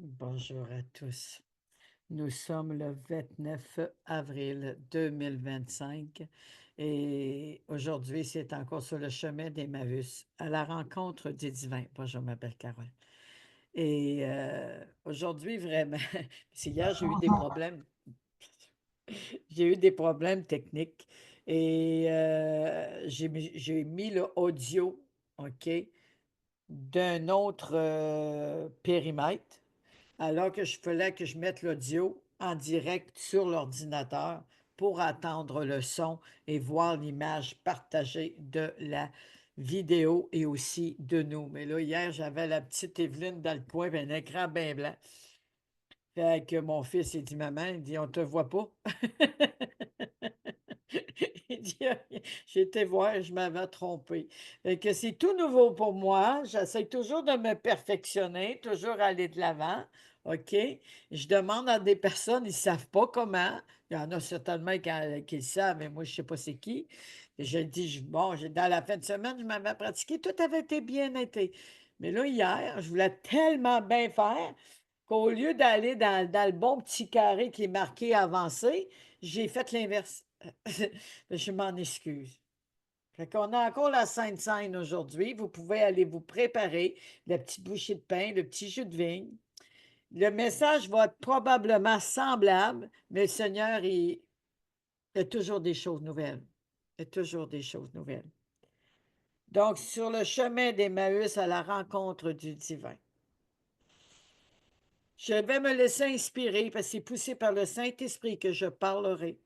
Bonjour à tous. Nous sommes le 29 avril 2025 et aujourd'hui, c'est encore sur le chemin d'Emmaüs, à la rencontre des divins. Bonjour, je m'appelle Carole. Et aujourd'hui, vraiment, parce qu'hier, j'ai eu des problèmes techniques et j'ai mis le audio, OK, d'un autre périmètre. Alors que je fallait que je mette l'audio en direct sur l'ordinateur pour attendre le son et voir l'image partagée de la vidéo et aussi de nous. Mais là, hier, j'avais la petite Evelyne dans le coin, puis un écran bien blanc. Fait que mon fils, il dit: «Maman», il dit: «On te voit pas». Il dit: «J'ai été voir, je m'avais trompé». Fait que c'est tout nouveau pour moi. J'essaie toujours de me perfectionner, toujours aller de l'avant, OK? Je demande à des personnes, ils ne savent pas comment. Il y en a certainement qui le savent, mais moi, je ne sais pas c'est qui. Et je dis: «Bon, dans la fin de semaine, je m'avais pratiqué, tout avait été bien été». Mais là, hier, je voulais tellement bien faire qu'au lieu d'aller dans le bon petit carré qui est marqué «Avancer», j'ai fait l'inverse. Je m'en excuse. Fait qu'on a encore la Sainte Seine aujourd'hui. Vous pouvez aller vous préparer le petit bouchée de pain, le petit jus de vigne. Le message va être probablement semblable, mais le Seigneur, il y a toujours des choses nouvelles. Il y a toujours des choses nouvelles. Donc, sur le chemin d'Emmaüs à la rencontre du divin. Je vais me laisser inspirer parce que c'est poussé par le Saint-Esprit que je parlerai.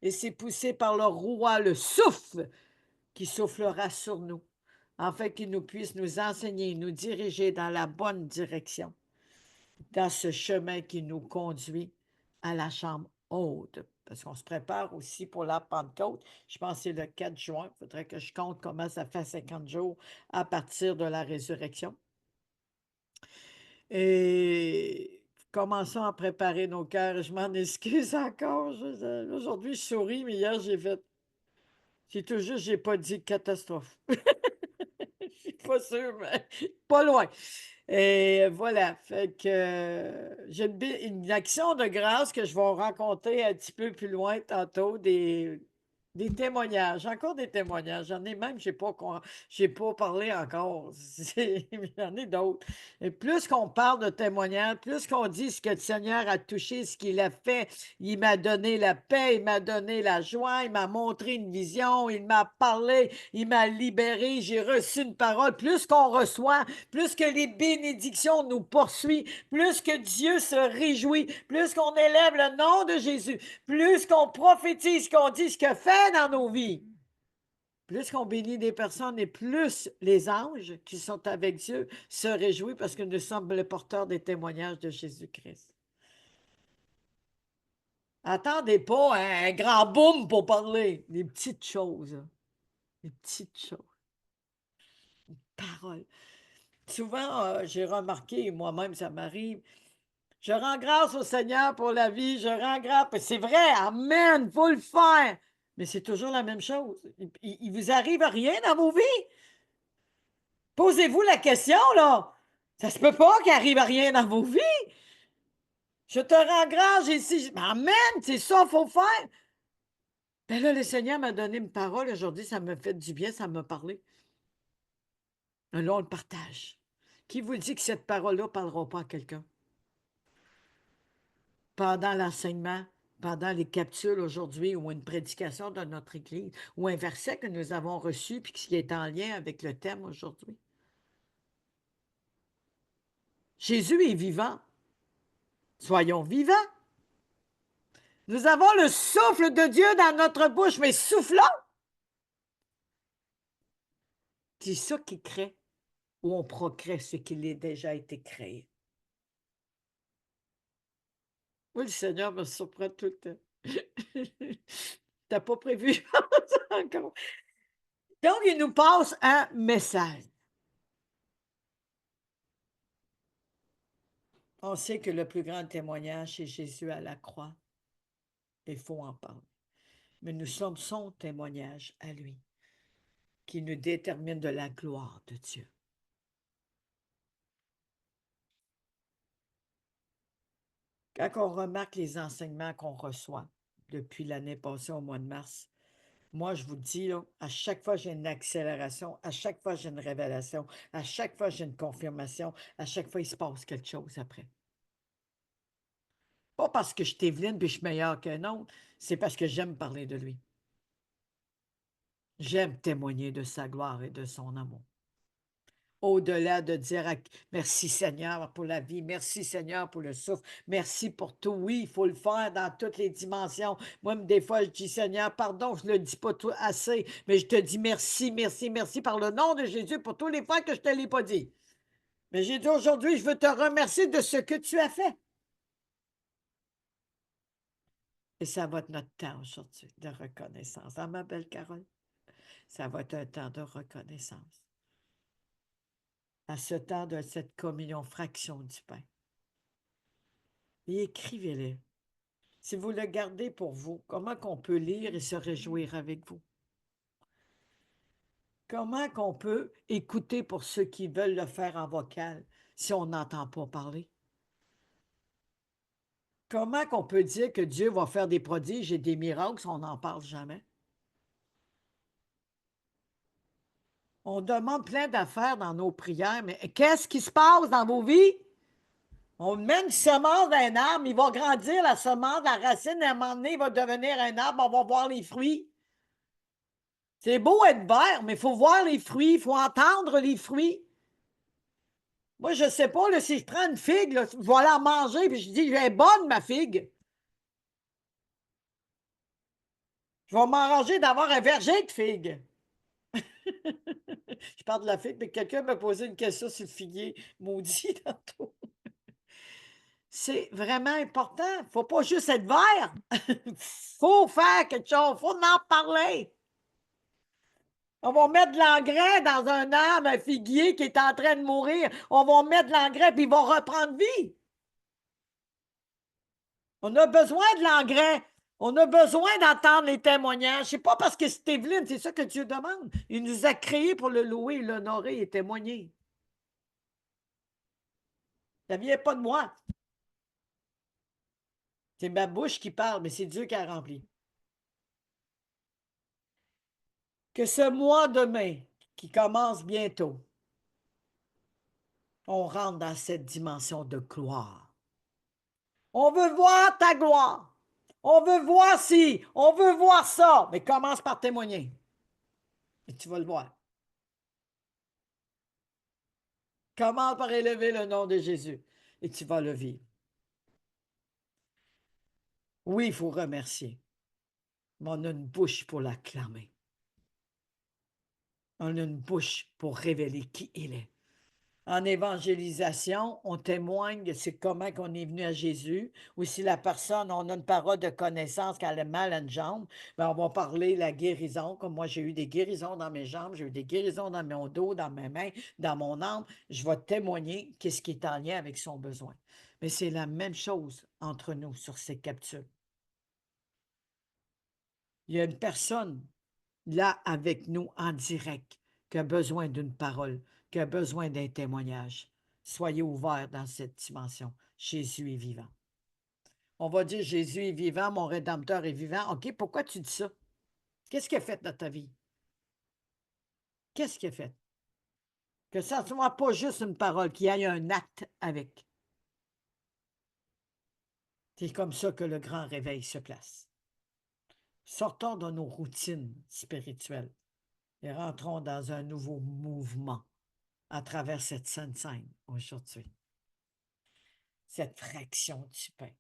Et c'est poussé par le roi, le souffle, qui soufflera sur nous, afin qu'il nous puisse nous enseigner, nous diriger dans la bonne direction, dans ce chemin qui nous conduit à la chambre haute. Parce qu'on se prépare aussi pour la Pentecôte. Je pense que c'est le 4 juin. Il faudrait que je compte comment ça fait 50 jours à partir de la résurrection. Et commençons à préparer nos cœurs. Je m'en excuse encore. Aujourd'hui, je souris, mais hier, c'est tout juste, j'ai pas dit catastrophe. Je suis pas sûre, mais pas loin. Et voilà, fait que j'ai une action de grâce que je vais raconter un petit peu plus loin tantôt, des témoignages, encore des témoignages. J'en ai même, j'ai pas parlé encore. J'en ai d'autres. Et plus qu'on parle de témoignages, plus qu'on dit ce que le Seigneur a touché, ce qu'il a fait, il m'a donné la paix, il m'a donné la joie, il m'a montré une vision, il m'a parlé, il m'a libéré, j'ai reçu une parole. Plus qu'on reçoit, plus que les bénédictions nous poursuivent, plus que Dieu se réjouit, plus qu'on élève le nom de Jésus, plus qu'on prophétise, qu'on dit ce qu'il fait dans nos vies, plus qu'on bénit des personnes et plus les anges qui sont avec Dieu se réjouissent parce que nous sommes les porteurs des témoignages de Jésus-Christ. Attendez pas un grand boom pour parler. Des petites choses. Des petites choses. Paroles. Souvent, j'ai remarqué, moi-même, ça m'arrive, je rends grâce au Seigneur pour la vie, je rends grâce. C'est vrai, Amen, faut le faire. Mais c'est toujours la même chose. Il vous arrive rien dans vos vies. Posez-vous la question, là. Ça se peut pas qu'il arrive rien dans vos vies. Je te rends grâce ici. Amen, c'est ça qu'il faut faire. Ben là, le Seigneur m'a donné une parole aujourd'hui, ça me fait du bien, ça m'a parlé. Là, on le partage. Qui vous dit que cette parole-là ne parlera pas à quelqu'un? Pendant l'enseignement, pendant les capsules aujourd'hui, ou une prédication de notre Église, ou un verset que nous avons reçu, puis qui est en lien avec le thème aujourd'hui. Jésus est vivant. Soyons vivants. Nous avons le souffle de Dieu dans notre bouche, mais soufflons. C'est ça qui crée, ou on procrée ce qui a déjà été créé. Oui, le Seigneur me surprend tout le temps. T'as pas prévu ça encore. Donc, il nous passe un message. On sait que le plus grand témoignage, c'est Jésus à la croix. Il faut en parler. Mais nous sommes son témoignage à lui, qui nous détermine de la gloire de Dieu. Quand on remarque les enseignements qu'on reçoit depuis l'année passée au mois de mars, moi, je vous dis, là, à chaque fois, j'ai une accélération, à chaque fois, j'ai une révélation, à chaque fois, j'ai une confirmation, à chaque fois, il se passe quelque chose après. Pas parce que je suis Évelyne puis je suis meilleure qu'un autre, c'est parce que j'aime parler de lui. J'aime témoigner de sa gloire et de son amour. Au-delà de dire merci Seigneur pour la vie, merci Seigneur pour le souffle, merci pour tout. Oui, il faut le faire dans toutes les dimensions. Moi, des fois, je dis Seigneur, pardon, je ne le dis pas tout assez, mais je te dis merci, merci, merci par le nom de Jésus pour tous les fois que je ne te l'ai pas dit. Mais j'ai dit aujourd'hui, je veux te remercier de ce que tu as fait. Et ça va être notre temps aujourd'hui de reconnaissance. Hein, ma belle Carole? Ça va être un temps de reconnaissance. À ce temps de cette communion, fraction du pain. Et écrivez-le. Si vous le gardez pour vous, comment qu'on peut lire et se réjouir avec vous? Comment qu'on peut écouter pour ceux qui veulent le faire en vocal si on n'entend pas parler? Comment qu'on peut dire que Dieu va faire des prodiges et des miracles si on n'en parle jamais? On demande plein d'affaires dans nos prières, mais qu'est-ce qui se passe dans vos vies? On met une semence d'un arbre, il va grandir la semence, la racine, à un moment donné, il va devenir un arbre, on va voir les fruits. C'est beau être vert, mais il faut voir les fruits, il faut entendre les fruits. Moi, je ne sais pas là, si je prends une figue, là, je vais aller en manger, puis je dis, elle est bonne, ma figue. Je vais m'arranger d'avoir un verger de figues. Je parle de la figue, mais quelqu'un m'a posé une question sur le figuier maudit tantôt. C'est vraiment important. Il ne faut pas juste être vert. Il faut faire quelque chose. Il faut en parler. On va mettre de l'engrais dans un arbre, un figuier qui est en train de mourir. On va mettre de l'engrais, puis il va reprendre vie. On a besoin de l'engrais. On a besoin d'entendre les témoignages. C'est pas parce que c'est Evelyne, c'est ça que Dieu demande. Il nous a créés pour le louer, l'honorer et témoigner. Ça ne vient pas de moi. C'est ma bouche qui parle, mais c'est Dieu qui a rempli. Que ce mois de mai, qui commence bientôt, on rentre dans cette dimension de gloire. On veut voir ta gloire. On veut voir ci. On veut voir ça. Mais commence par témoigner. Et tu vas le voir. Commence par élever le nom de Jésus. Et tu vas le vivre. Oui, il faut remercier. Mais on a une bouche pour l'acclamer. On a une bouche pour révéler qui il est. En évangélisation, on témoigne de c'est comment qu'on est venu à Jésus. Ou si la personne, on a une parole de connaissance qu'elle a mal à une jambe, bien, on va parler de la guérison. Comme moi, j'ai eu des guérisons dans mes jambes, j'ai eu des guérisons dans mon dos, dans mes mains, dans mon âme. Je vais témoigner qu'est-ce qui est en lien avec son besoin. Mais c'est la même chose entre nous sur ces capsules. Il y a une personne là avec nous en direct qui a besoin d'une parole, qui a besoin d'un témoignage. Soyez ouverts dans cette dimension. Jésus est vivant. On va dire Jésus est vivant, mon Rédempteur est vivant. OK, pourquoi tu dis ça? Qu'est-ce qu'il a fait dans ta vie? Qu'est-ce qu'il a fait? Que ça ne soit pas juste une parole, qu'il y ait un acte avec. C'est comme ça que le grand réveil se place. Sortons de nos routines spirituelles et rentrons dans un nouveau mouvement à travers cette sainte scène aujourd'hui. Cette fraction du pain.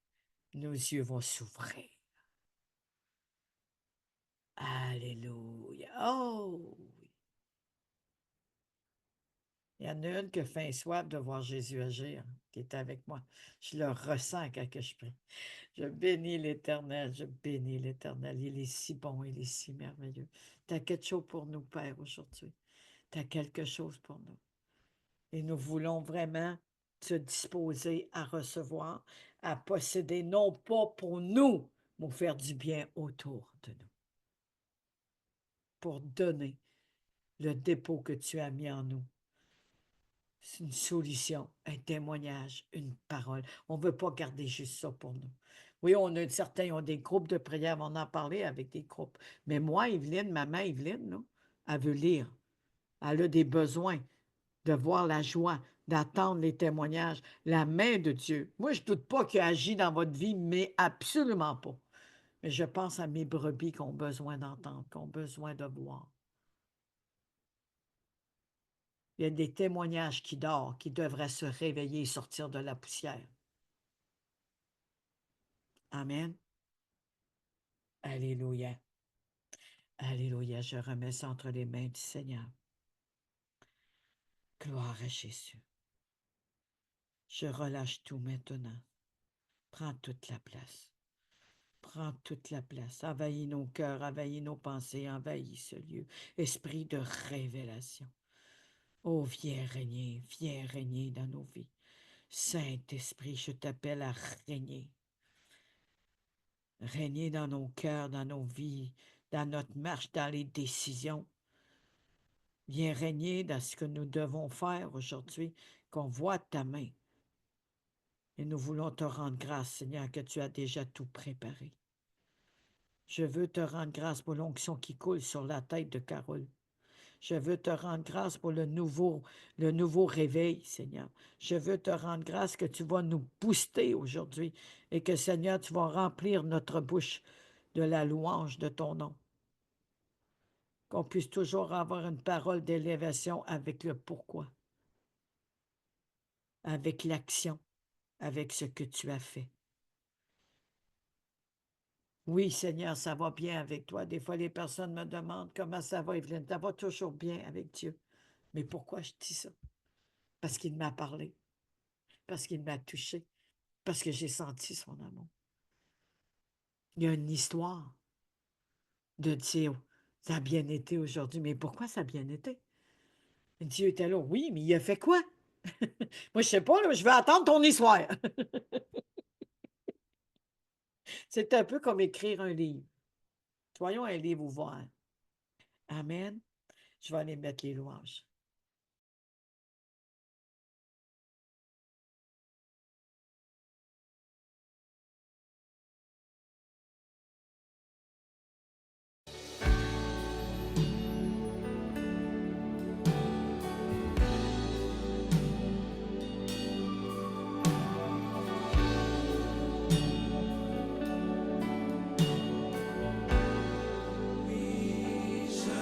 Nos yeux vont s'ouvrir. Alléluia. Oh! Il y en a une qui a faim et soif de voir Jésus agir, qui est avec moi. Je le ressens quand je prie. Je bénis l'Éternel, je bénis l'Éternel. Il est si bon, il est si merveilleux. Tu as quelque chose pour nous, Père, aujourd'hui. Tu as quelque chose pour nous. Et nous voulons vraiment se disposer à recevoir, à posséder, non pas pour nous, mais faire du bien autour de nous. Pour donner le dépôt que tu as mis en nous C'est une solution, un témoignage, une parole. On ne veut pas garder juste ça pour nous. Oui, certains ont des groupes de prière, on en parlait avec des groupes. Mais moi, Evelyne, maman Evelyne, là, elle veut lire. Elle a des besoins de voir la joie, d'attendre les témoignages, la main de Dieu. Moi, je ne doute pas qu'il agit dans votre vie, mais absolument pas. Mais je pense à mes brebis qui ont besoin d'entendre, qui ont besoin de voir. Il y a des témoignages qui dorment, qui devraient se réveiller et sortir de la poussière. Amen. Alléluia. Alléluia. Je remets ça entre les mains du Seigneur. Gloire à Jésus. Je relâche tout maintenant. Prends toute la place. Prends toute la place. Envahis nos cœurs, envahis nos pensées, envahis ce lieu. Esprit de révélation. Oh, viens régner dans nos vies. Saint-Esprit, je t'appelle à régner. Régner dans nos cœurs, dans nos vies, dans notre marche, dans les décisions. Viens régner dans ce que nous devons faire aujourd'hui, qu'on voit ta main. Et nous voulons te rendre grâce, Seigneur, que tu as déjà tout préparé. Je veux te rendre grâce pour l'onction qui coule sur la tête de Carole. Je veux te rendre grâce pour le nouveau réveil, Seigneur. Je veux te rendre grâce que tu vas nous booster aujourd'hui et que, Seigneur, tu vas remplir notre bouche de la louange de ton nom. Qu'on puisse toujours avoir une parole d'élévation avec le pourquoi, avec l'action, avec ce que tu as fait. Oui, Seigneur, ça va bien avec toi. Des fois, les personnes me demandent comment ça va, Evelyne. Ça va toujours bien avec Dieu. Mais pourquoi je dis ça? Parce qu'il m'a parlé, parce qu'il m'a touché, parce que j'ai senti son amour. Il y a une histoire de dire, ça a bien été aujourd'hui. Mais pourquoi ça a bien été? Dieu était là. Oui, mais il a fait quoi? Moi, je sais pas, là, je vais attendre ton histoire. C'est un peu comme écrire un livre. Soyons un livre ouvert. Amen. Je vais aller mettre les louanges. Oui, je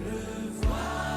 le vois.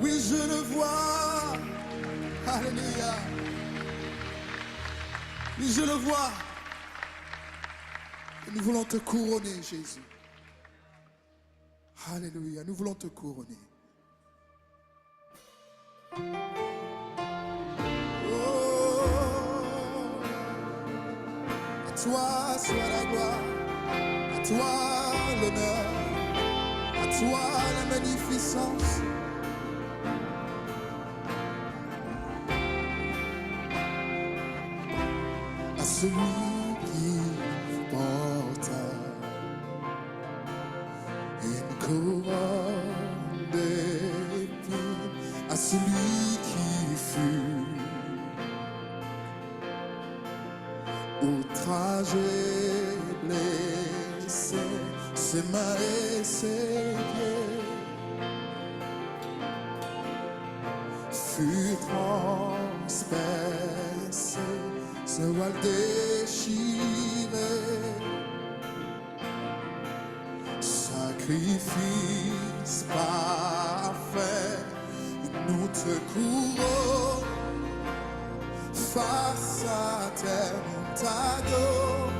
Oui, je le vois. Alléluia. Oui, je le vois. Et nous voulons te couronner, Jésus. Alléluia. Nous voulons te couronner. Oh, à toi soit la gloire, à toi l'honneur, à toi la magnificence. À celui qui porte une couronne d'épines, à celui qui fut outragé, blessé, ses mains et ses pieds fut transpercé, ce voile déchiré, sacrifice parfait, nous te courons face à terre, ta dos,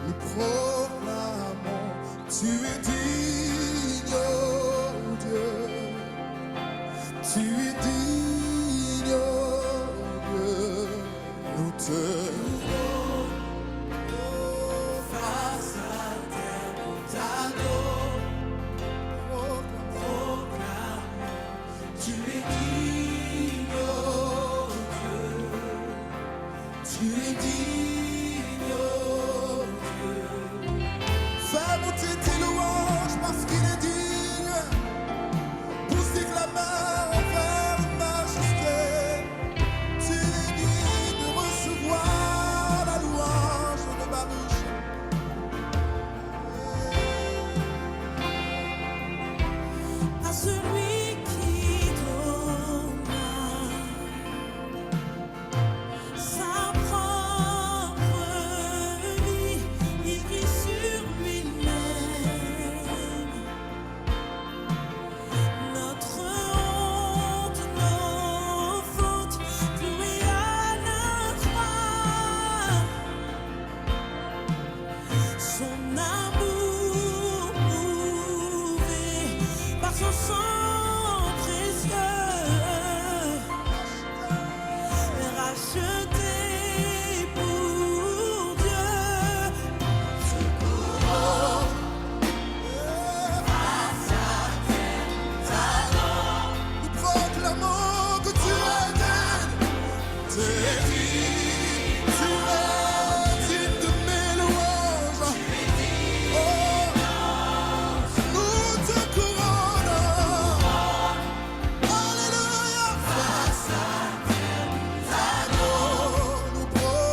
nous proclamons, tu es digne, oh Dieu, tu es digne, oh Dieu, nous te face à terre, ta dos, proclamons, tu es digne, oh Dieu, tu es digne, oh Dieu. Fais monter tes louanges parce qu'il est digne. Pousse tes clameurs vers une majesté. Tu es digne de recevoir la louange de ma bouche. À celui qui donna sa propre vie, il prit sur lui-même notre honte, nos fautes, cloué à la croix. Son amour prouvé par son sang précieux, racheté pour Dieu. Nous proclamons que tu es digne. Tu es digne, tu es digne de mes louanges. Oh, nous te couronnons. Alléluia. Face à ta gloire, nous proclamons,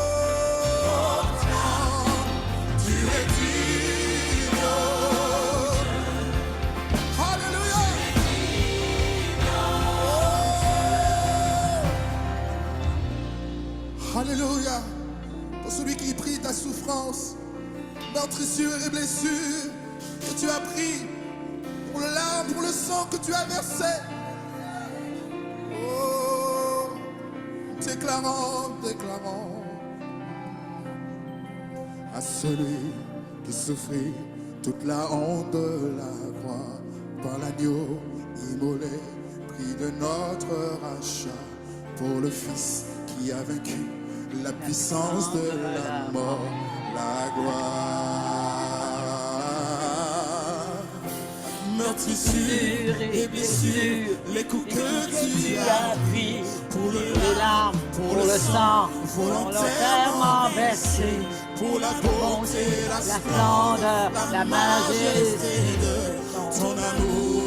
tu es digne. Alléluia. Alléluia. Pour celui qui prit ta souffrance, meurtrissure et blessure que tu as pris, pour le larmes, pour le sang que tu as versé. Oh, déclarons, déclarons à celui qui souffrit toute la honte de la croix, par l'agneau immolé, prix de notre rachat, pour le Fils qui a vaincu la puissance de la mort, la gloire. Meurtrissure et blessure, les coups que tu as pris, pour Les larmes, pour le sang, volontairement versé, pour la beauté, la splendeur, la majesté de ton amour.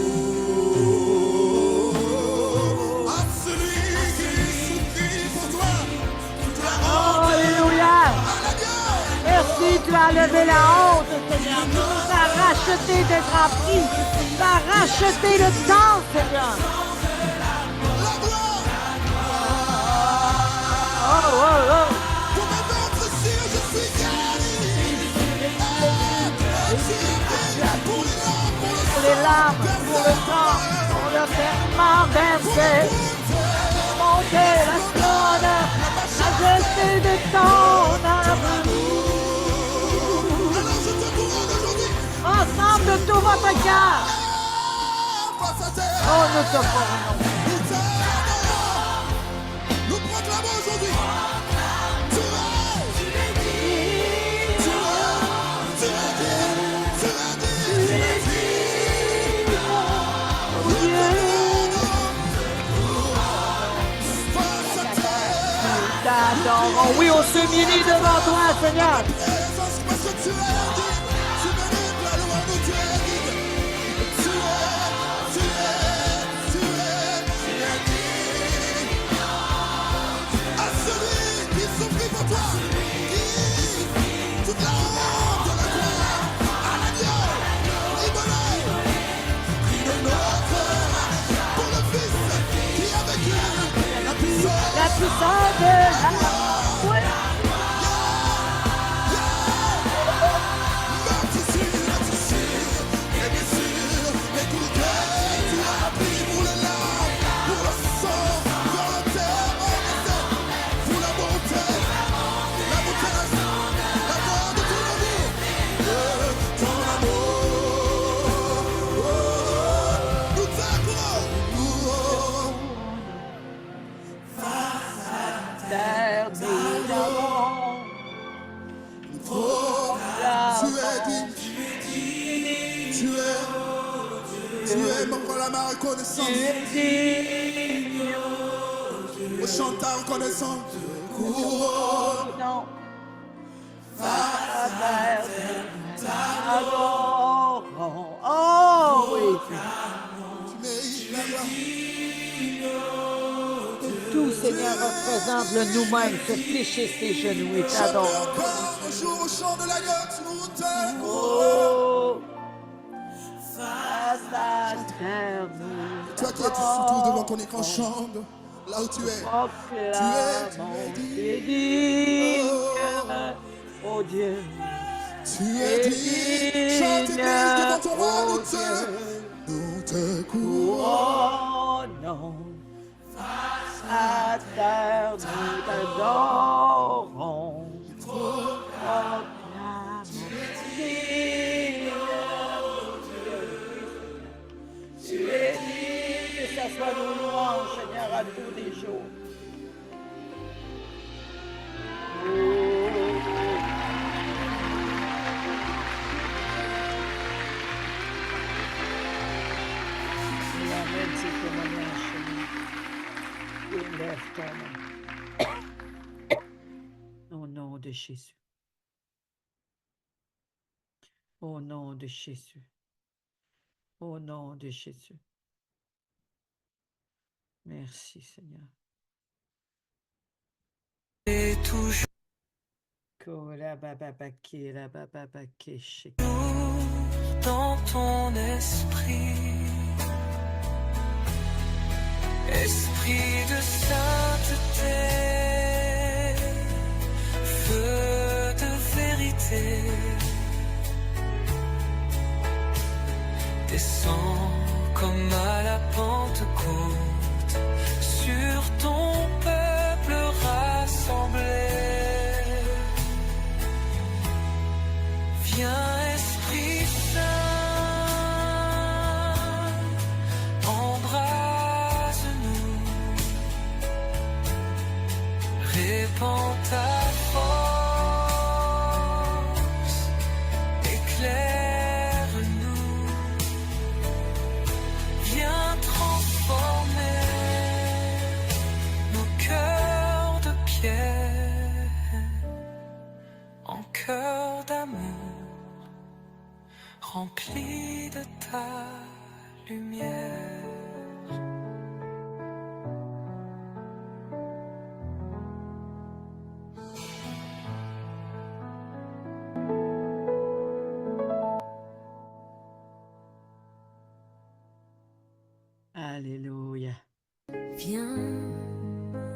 À celui qui souffrit pour toi, toute la honte. Alléluia. Alléluia. Merci, tu as levé la honte, Seigneur. Tu nous as racheté d'être en prix. Tu as racheté le temps, Seigneur. La gloire. Oh, oh, oh. Pour ma meurtrissure, je suis guéri. Pour les larmes, pour le Pour les larmes, pour le sang, pour le tellement versé, monter la splendeur, la majesté de ton amour. Alors je te couronne aujourd'hui. Ensemble de tout votre cœur, Face à terre. oh, nous te couronnons. Nous t'adorons. Nous proclamons aujourd'hui. Tu es. Tu es dit. Tu es dit. Oh Dieu, Face à terre. nous t'adorons. Oui, on s'humilie devant toi, Seigneur. Présence parce que tu es digne. Tu mérites la louange. Tu es digne. Tu es digne. À celui qui souffrit pour toi. Qui toute la honte de la gloire. À l'agneau. Immolé. Pris de notre rage. Pour le Fils qui a vécu. La puissance. La puissance de la foi. Et bien sûr, écoutez, tu as pris pour les larmes, pour le sang, pour le terre, pour la bonté, la voix de ton amour, ton amour. Nous t'accordons. Terre, nous l'avons. Tu es digne, tu es encore la ma reconnaissance. Tu es digne. On chante ta reconnaissance. Couronne. Non. Terre, nous adorons. Oh oui. Tu mérites la gloire. Tout, Seigneur, représente le nous-mêmes, se fléchir ses genoux et Chante t'adore. encore un jour au chant de l'agneau. Nous t'aimons. Oh, face à terre, nous Toi qui es tout devant ton écran, chante là où tu es. proclamons tes dignes, oh Dieu. Tu es digne. Chante église devant ton roi. Nous te courons. Oh non, face à terre, nous t'adorons. Proclamons tes dignes, tu es digne, que ça soit nos louanges, Seigneur, à tous les jours. Il amène ses témoignages, Seigneur. Élève ton nom. Au nom de Jésus. Au nom de Jésus. Au nom de Jésus. Merci, Seigneur. Et toujours Korabababakirabababakeshik. dans ton esprit, esprit de sainteté, feu de vérité, descends comme à la Pentecôte sur ton peuple rassemblé. Viens Esprit Saint, embrase-nous, répands ta force, éclaire-nous, viens transformer nos cœurs de pierre en cœurs d'amour, rempli de ta lumière. Alléluia. Viens,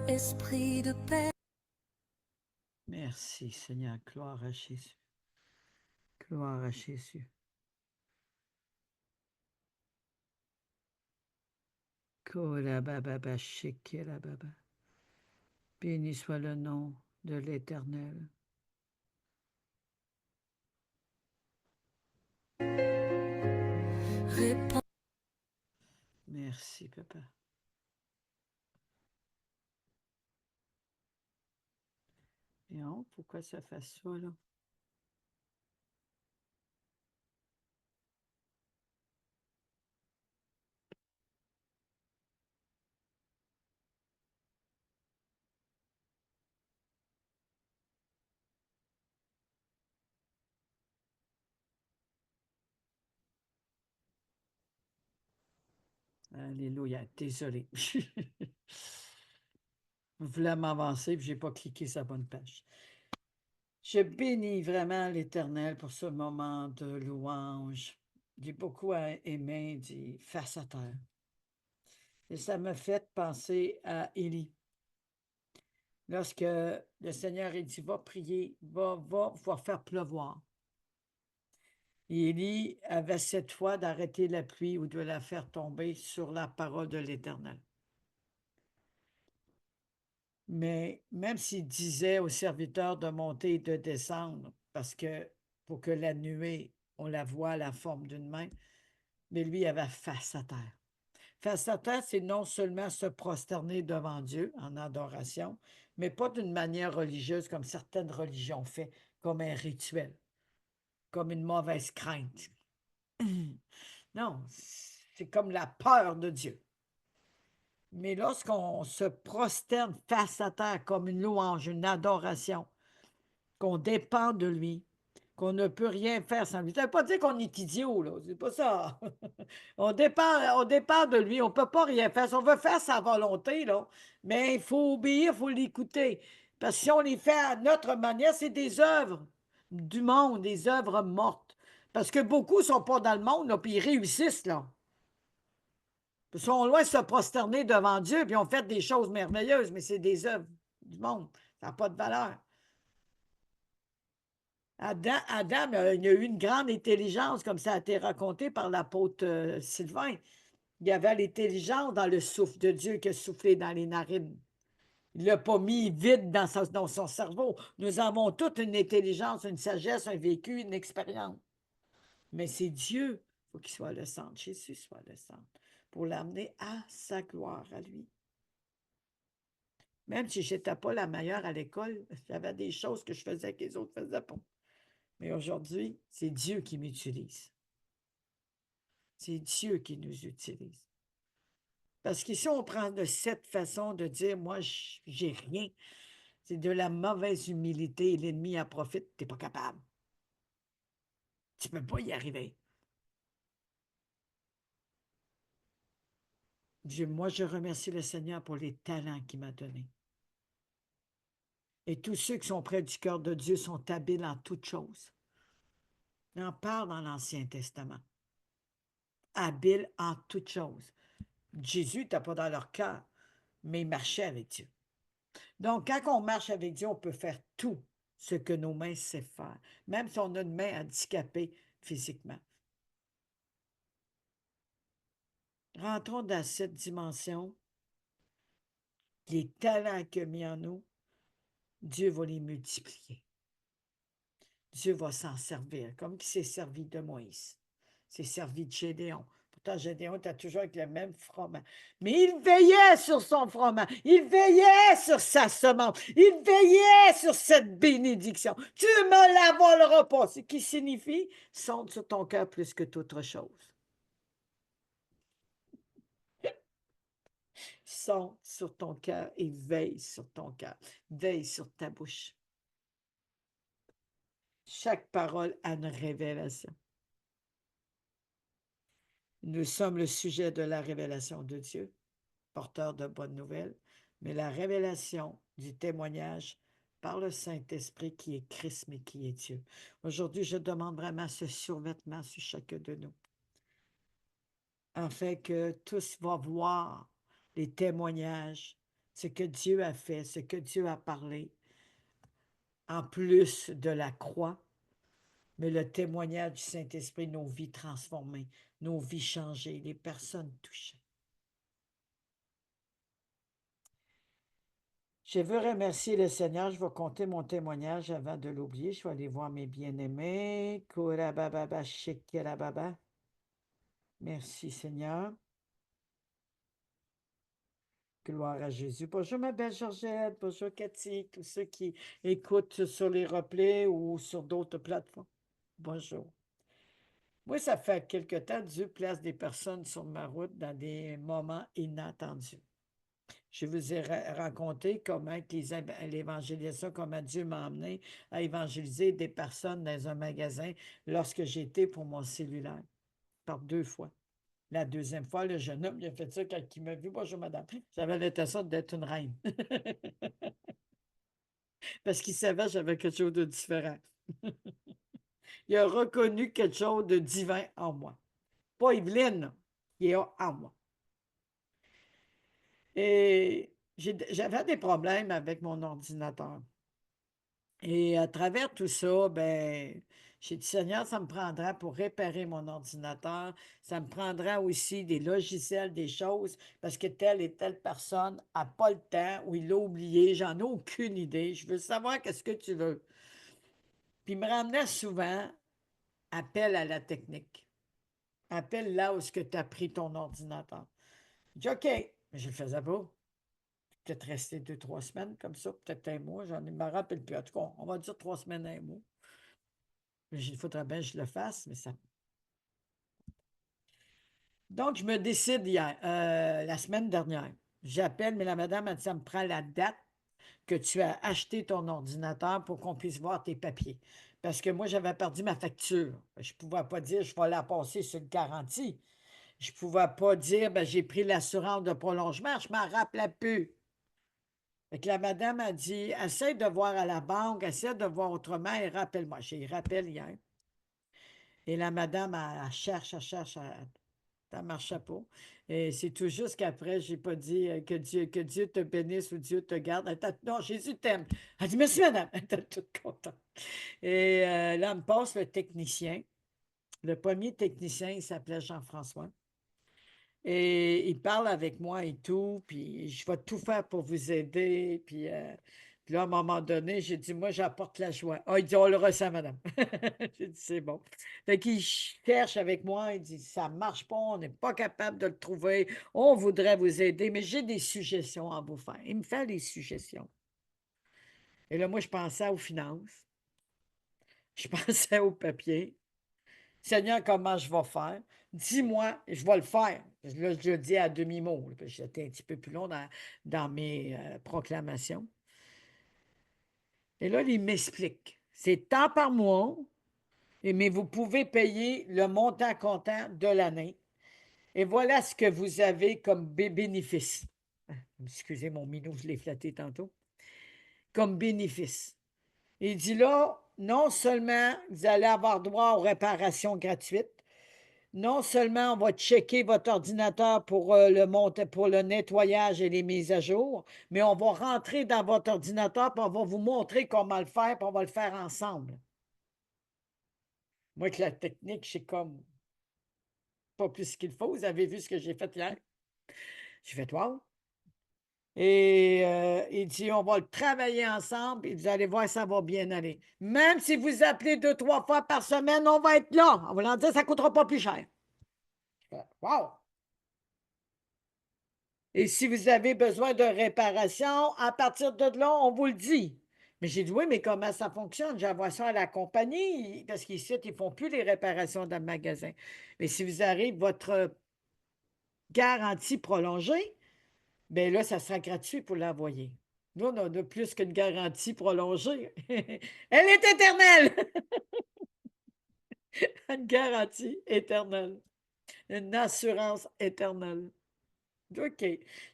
esprit de paix. Merci, Seigneur. Gloire à Jésus. Gloire à Jésus. Kolababa, shikelababa. Béni soit le nom de l'Éternel. Répands Merci, papa. Et non, pourquoi ça fait ça, là? Alléluia. Désolé. Je voulais m'avancer, puis je n'ai pas cliqué sur la bonne page. Je bénis vraiment l'Éternel pour ce moment de louange. J'ai beaucoup aimé du face à terre. Et ça m'a fait penser à Élie. Lorsque le Seigneur a dit, va prier, va faire pleuvoir. Et Élie avait cette foi d'arrêter la pluie ou de la faire tomber sur la parole de l'Éternel. Mais même s'il disait aux serviteurs de monter et de descendre, parce que pour que la nuée, on la voit à la forme d'une main, mais lui avait face à terre. Face à terre, c'est non seulement se prosterner devant Dieu en adoration, mais pas d'une manière religieuse comme certaines religions font, comme un rituel, comme une mauvaise crainte. Non, c'est comme la peur de Dieu. Mais lorsqu'on se prosterne face à terre comme une louange, une adoration, qu'on dépend de lui, qu'on ne peut rien faire sans lui. Ça ne veut pas dire qu'on est idiot, là. C'est pas ça. on dépend de lui. On ne peut pas rien faire. Si on veut faire sa volonté, là, mais il faut obéir, il faut l'écouter. Parce que si on les fait à notre manière, c'est des œuvres du monde, des œuvres mortes. Parce que beaucoup ne sont pas dans le monde, là, puis ils réussissent, là. Ils sont loin de se prosterner devant Dieu, puis ont fait des choses merveilleuses, mais c'est des œuvres du monde. Ça n'a pas de valeur. Adam, il y a eu une grande intelligence, comme ça a été raconté par l'apôtre Sylvain. Il y avait l'intelligence dans le souffle de Dieu qui a soufflé dans les narines. Il ne l'a pas mis vide dans son cerveau. Nous avons toute une intelligence, une sagesse, un vécu, une expérience. Mais c'est Dieu, il faut qu'il soit le centre. Jésus soit le centre pour l'amener à sa gloire à lui. Même si je n'étais pas la meilleure à l'école, j'avais des choses que je faisais que les autres ne faisaient pas. Mais aujourd'hui, c'est Dieu qui m'utilise. C'est Dieu qui nous utilise. Parce qu'ici, on prend de cette façon de dire, moi, j'ai rien. C'est de la mauvaise humilité. L'ennemi en profite. Tu n'es pas capable. Tu ne peux pas y arriver. Moi, je remercie le Seigneur pour les talents qu'il m'a donnés. Et tous ceux qui sont près du cœur de Dieu sont habiles en toutes choses. Il en parle dans l'Ancien Testament. Habiles en toutes choses. Jésus n'était pas dans leur cœur, mais il marchait avec Dieu. Donc, quand on marche avec Dieu, on peut faire tout ce que nos mains savent faire, même si on a une main handicapée physiquement. Rentrons dans cette dimension. Les talents qu'il a mis en nous, Dieu va les multiplier. Dieu va s'en servir, comme il s'est servi de Moïse. Il s'est servi de Gédéon. Pourtant, Gédéon était toujours avec le même froment. Mais il veillait sur son froment. Il veillait sur sa semence. Il veillait sur cette bénédiction. Tu ne me la voleras pas. Ce qui signifie, sonde sur ton cœur plus que toute chose. Sonde sur ton cœur et veille sur ton cœur. Veille sur ta bouche. Chaque parole a une révélation. Nous sommes le sujet de la révélation de Dieu, porteur de bonnes nouvelles, mais la révélation du témoignage par le Saint-Esprit qui est Christ, mais qui est Dieu. Aujourd'hui, je demande vraiment ce survêtement sur chacun de nous, afin que tous vont voir les témoignages, ce que Dieu a fait, ce que Dieu a parlé, en plus de la croix, mais le témoignage du Saint-Esprit, nos vies transformées, nos vies changées, les personnes touchées. Je veux remercier le Seigneur. Je vais compter mon témoignage avant de l'oublier. Je vais aller voir mes bien-aimés. Korababa, shekerababa. Merci, Seigneur. Gloire à Jésus. Bonjour, ma belle Georgette. Bonjour, Cathy. Tous ceux qui écoutent sur les replays ou sur d'autres plateformes. Bonjour. Moi, ça fait quelque temps, Dieu place des personnes sur ma route dans des moments inattendus. Je vous ai raconté comment l'évangélisation, comment Dieu m'a amené à évangéliser des personnes dans un magasin lorsque j'étais pour mon cellulaire, par 2 fois. La deuxième fois, le jeune homme, il a fait ça quand il m'a vu. Bonjour, madame. J'avais l'intention d'être une reine. Parce qu'il savait que j'avais quelque chose de différent. Il a reconnu quelque chose de divin en moi. Pas Evelyne, qui est en moi. Et j'avais des problèmes avec mon ordinateur. Et à travers tout ça, ben, j'ai dit, Seigneur, ça me prendra pour réparer mon ordinateur. Ça me prendra aussi des logiciels, des choses, parce que telle et telle personne n'a pas le temps ou il l'a oublié. J'en ai aucune idée. Je veux savoir qu'est-ce que tu veux. Puis il me ramenait souvent, appel à la technique. Appelle là où est-ce que tu as pris ton ordinateur. Je dis, OK, mais je ne le faisais pas. Peut-être rester 2, 3 semaines comme ça, peut-être un mois. Je ne me rappelle plus. En tout cas, on va dire 3 semaines, un mois. Il faudrait bien que je le fasse, mais ça. Donc, je me décide hier, la semaine dernière. J'appelle, mais la madame a dit, ça me prend la date que tu as acheté ton ordinateur pour qu'on puisse voir tes papiers. Parce que moi, j'avais perdu ma facture. Je ne pouvais pas dire, je vais la passer sur le garantie. Je ne pouvais pas dire, ben, j'ai pris l'assurance de prolongement. Je ne m'en rappelais plus. Fait que la madame a dit, essaie de voir à la banque, essaie de voir autrement et rappelle-moi. J'ai rappelé hier. Et la madame, elle cherche, ça ne marchait pas. Et c'est tout juste qu'après, je n'ai pas dit que Dieu te bénisse ou Dieu te garde. Non, Jésus t'aime. Elle dit, merci, madame. Elle était toute contente. Et là, elle me passe le technicien. Le premier technicien, il s'appelait Jean-François. Et il parle avec moi et tout, puis je vais tout faire pour vous aider. Puis là, à un moment donné, j'ai dit, moi, j'apporte la joie. Ah, il dit, on le ressent, madame. J'ai dit, c'est bon. Fait qu'il cherche avec moi, il dit, ça ne marche pas, on n'est pas capable de le trouver, on voudrait vous aider, mais j'ai des suggestions à vous faire. Il me fait des suggestions. Et là, moi, je pensais aux finances, je pensais au papier. Seigneur, comment je vais faire? Dis-moi, je vais le faire. Là, je le dis à demi-mot. J'étais un petit peu plus long dans mes proclamations. Et là, il m'explique. C'est tant par mois, mais vous pouvez payer le montant comptant de l'année. Et voilà ce que vous avez comme bénéfice. Excusez mon minou, je l'ai flatté tantôt. Comme bénéfice. Il dit là, non seulement vous allez avoir droit aux réparations gratuites, non seulement on va checker votre ordinateur pour pour le nettoyage et les mises à jour, mais on va rentrer dans votre ordinateur et on va vous montrer comment le faire, puis on va le faire ensemble. Moi, que la technique, c'est comme pas plus qu'il faut. Vous avez vu ce que j'ai fait hier? J'ai fait wow. Et il dit, on va le travailler ensemble et vous allez voir, ça va bien aller. Même si vous appelez 2, 3 fois par semaine, on va être là. On va leur dire, ça ne coûtera pas plus cher. Wow! Et si vous avez besoin de réparation, à partir de là, on vous le dit. Mais j'ai dit, oui, mais comment ça fonctionne? J'envoie ça à la compagnie, parce qu'ici, ils ne font plus les réparations dans le magasin. Mais si vous avez votre garantie prolongée, bien là, ça sera gratuit pour l'envoyer. Nous, on a plus qu'une garantie prolongée. Elle est éternelle! Une garantie éternelle. Une assurance éternelle. OK.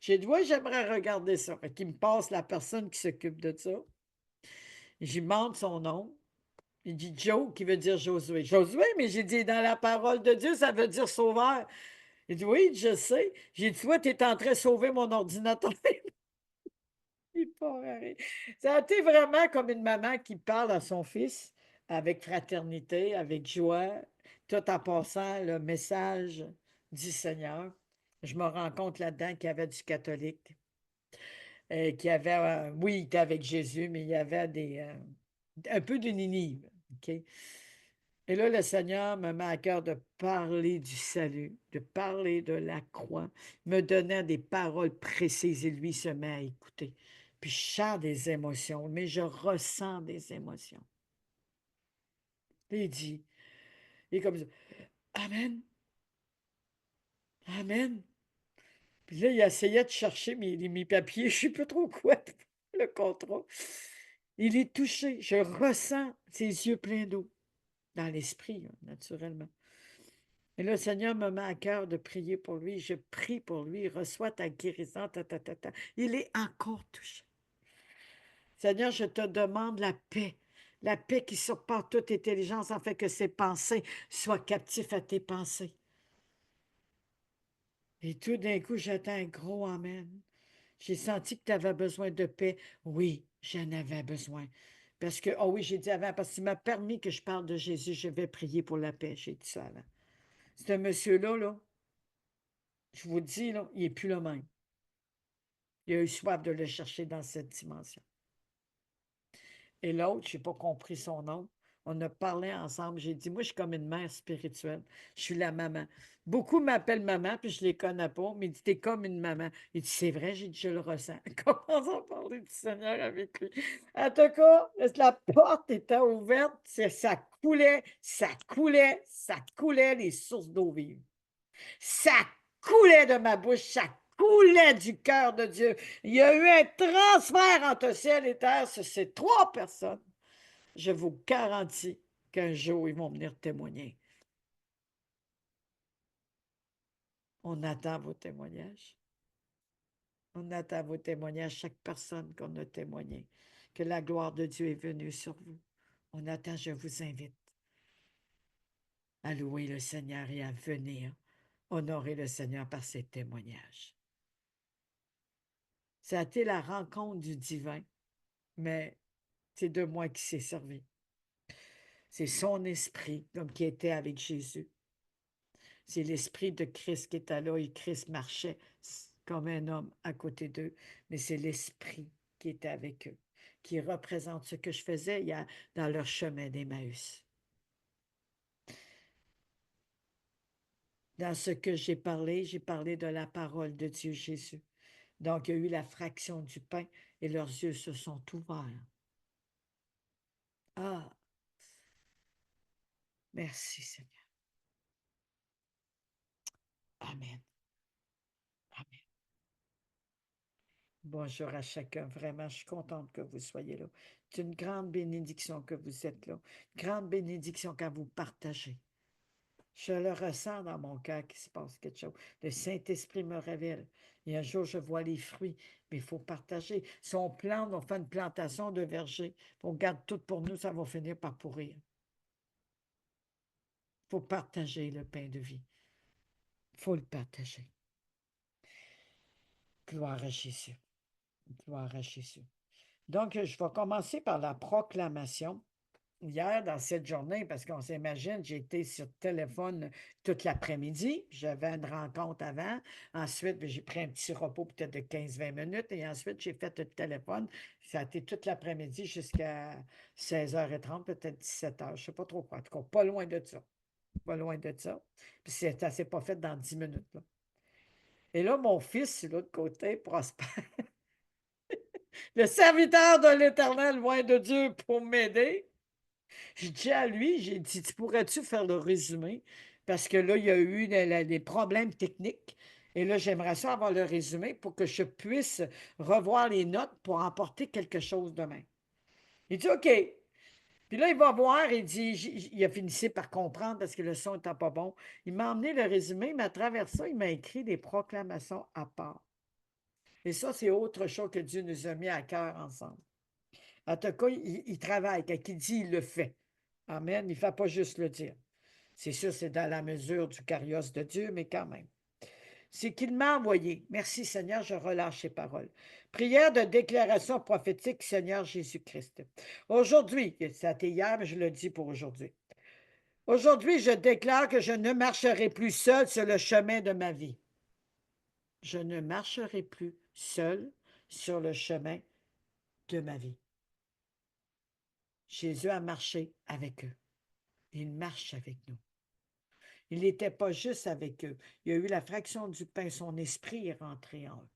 J'ai dit, oui, j'aimerais regarder ça. Fait qu'il me passe la personne qui s'occupe de ça. J'y demande son nom. Il dit Joe, qui veut dire Josué. Josué, mais j'ai dit, dans la parole de Dieu, ça veut dire sauveur. Il dit, oui, je sais. J'ai dit, toi, tu es en train de sauver mon ordinateur. Il part à rire. Ça a été vraiment comme une maman qui parle à son fils avec fraternité, avec joie, tout en passant le message du Seigneur. Je me rends compte là-dedans qu'il y avait du catholique. qui avait, oui, il était avec Jésus, mais il y avait un peu de Ninive. OK? Et là, le Seigneur me met à cœur de parler du salut, de parler de la croix, me donnant des paroles précises et lui se met à écouter. Puis je sens des émotions, mais je ressens des émotions. Et il dit, il est comme ça, Amen, Amen. Puis là, il essayait de chercher mes papiers, je ne sais pas trop quoi, le contrat. Il est touché, je ressens ses yeux pleins d'eau, dans l'esprit, hein, naturellement. Et là, le Seigneur me met à cœur de prier pour lui. Je prie pour lui. Il reçoit ta guérison. Il est encore touché. Seigneur, je te demande la paix qui surpasse toute intelligence, en fait que ses pensées soient captives à tes pensées. Et tout d'un coup, j'attends un gros Amen. J'ai senti que tu avais besoin de paix. Oui, j'en avais besoin. Parce que, oh oui, j'ai dit avant, parce qu'il m'a permis que je parle de Jésus, je vais prier pour la paix. J'ai dit ça avant. Ce monsieur-là, là, je vous dis, là, il n'est plus le même. Il a eu soif de le chercher dans cette dimension. Et l'autre, je n'ai pas compris son nom. On a parlé ensemble. J'ai dit, moi, je suis comme une mère spirituelle. Je suis la maman. Beaucoup m'appellent maman, puis je ne les connais pas, mais il dit, t'es comme une maman. Il dit, c'est vrai, j'ai dit, je le ressens. Commence à parler du Seigneur avec lui. En tout cas, la porte était ouverte, ça coulait, ça coulait, ça coulait les sources d'eau vive. Ça coulait de ma bouche, ça coulait du cœur de Dieu. Il y a eu un transfert entre ciel et terre sur ces trois personnes. Je vous garantis qu'un jour, ils vont venir témoigner. On attend vos témoignages. On attend vos témoignages, chaque personne qu'on a témoigné, que la gloire de Dieu est venue sur vous. On attend, je vous invite à louer le Seigneur et à venir honorer le Seigneur par ses témoignages. Ça a été la rencontre du divin, mais c'est de moi qui s'est servi. C'est son esprit, comme qui était avec Jésus. C'est l'esprit de Christ qui était là et Christ marchait comme un homme à côté d'eux, mais c'est l'esprit qui était avec eux, qui représente ce que je faisais dans leur chemin d'Emmaüs. Dans ce que j'ai parlé de la parole de Dieu Jésus. Donc, il y a eu la fraction du pain et leurs yeux se sont ouverts. Ah, merci Seigneur. Amen. Amen. Bonjour à chacun. Vraiment, je suis contente que vous soyez là. C'est une grande bénédiction que vous êtes là. Grande bénédiction quand vous partagez. Je le ressens dans mon cœur qu'il se passe quelque chose. Le Saint-Esprit me révèle. Et un jour, je vois les fruits, mais il faut partager. Si on plante, on fait une plantation de verger, on garde tout pour nous, ça va finir par pourrir. Il faut partager le pain de vie. Il faut le partager. Gloire à Jésus. Gloire à Jésus. Donc, je vais commencer par la proclamation. Hier, dans cette journée, parce qu'on s'imagine, j'ai été sur le téléphone toute l'après-midi. J'avais une rencontre avant. Ensuite, j'ai pris un petit repos peut-être de 15-20 minutes. Et ensuite, j'ai fait le téléphone. Ça a été toute l'après-midi jusqu'à 16h30, peut-être 17h. Je ne sais pas trop quoi. En tout cas, pas loin de ça. Pas loin de ça. Puis ça ne s'est pas fait dans 10 minutes. Là. Et là, mon fils, sur l'autre côté, prospère. Le serviteur de l'Éternel, loin de Dieu, pour m'aider. Je dis à lui, j'ai dit, tu pourrais-tu faire le résumé? Parce que là, il y a eu des problèmes techniques. Et là, j'aimerais ça avoir le résumé pour que je puisse revoir les notes pour emporter quelque chose demain. Il dit, OK. Puis là, il va voir, il dit, il a fini par comprendre parce que le son n'était pas bon. Il m'a emmené le résumé, mais à travers ça, il m'a écrit des proclamations à part. Et ça, c'est autre chose que Dieu nous a mis à cœur ensemble. En tout cas, il travaille. Quand il dit, il le fait. Amen. Il ne fait pas juste le dire. C'est sûr, c'est dans la mesure du cariosse de Dieu, mais quand même. C'est qu'il m'a envoyé. Merci Seigneur, je relâche ces paroles. Prière de déclaration prophétique, Seigneur Jésus-Christ. Aujourd'hui, c'était hier, mais je le dis pour aujourd'hui. Aujourd'hui, je déclare que je ne marcherai plus seul sur le chemin de ma vie. Je ne marcherai plus seul sur le chemin de ma vie. Jésus a marché avec eux. Il marche avec nous. Il n'était pas juste avec eux. Il y a eu la fraction du pain. Son esprit est rentré en eux.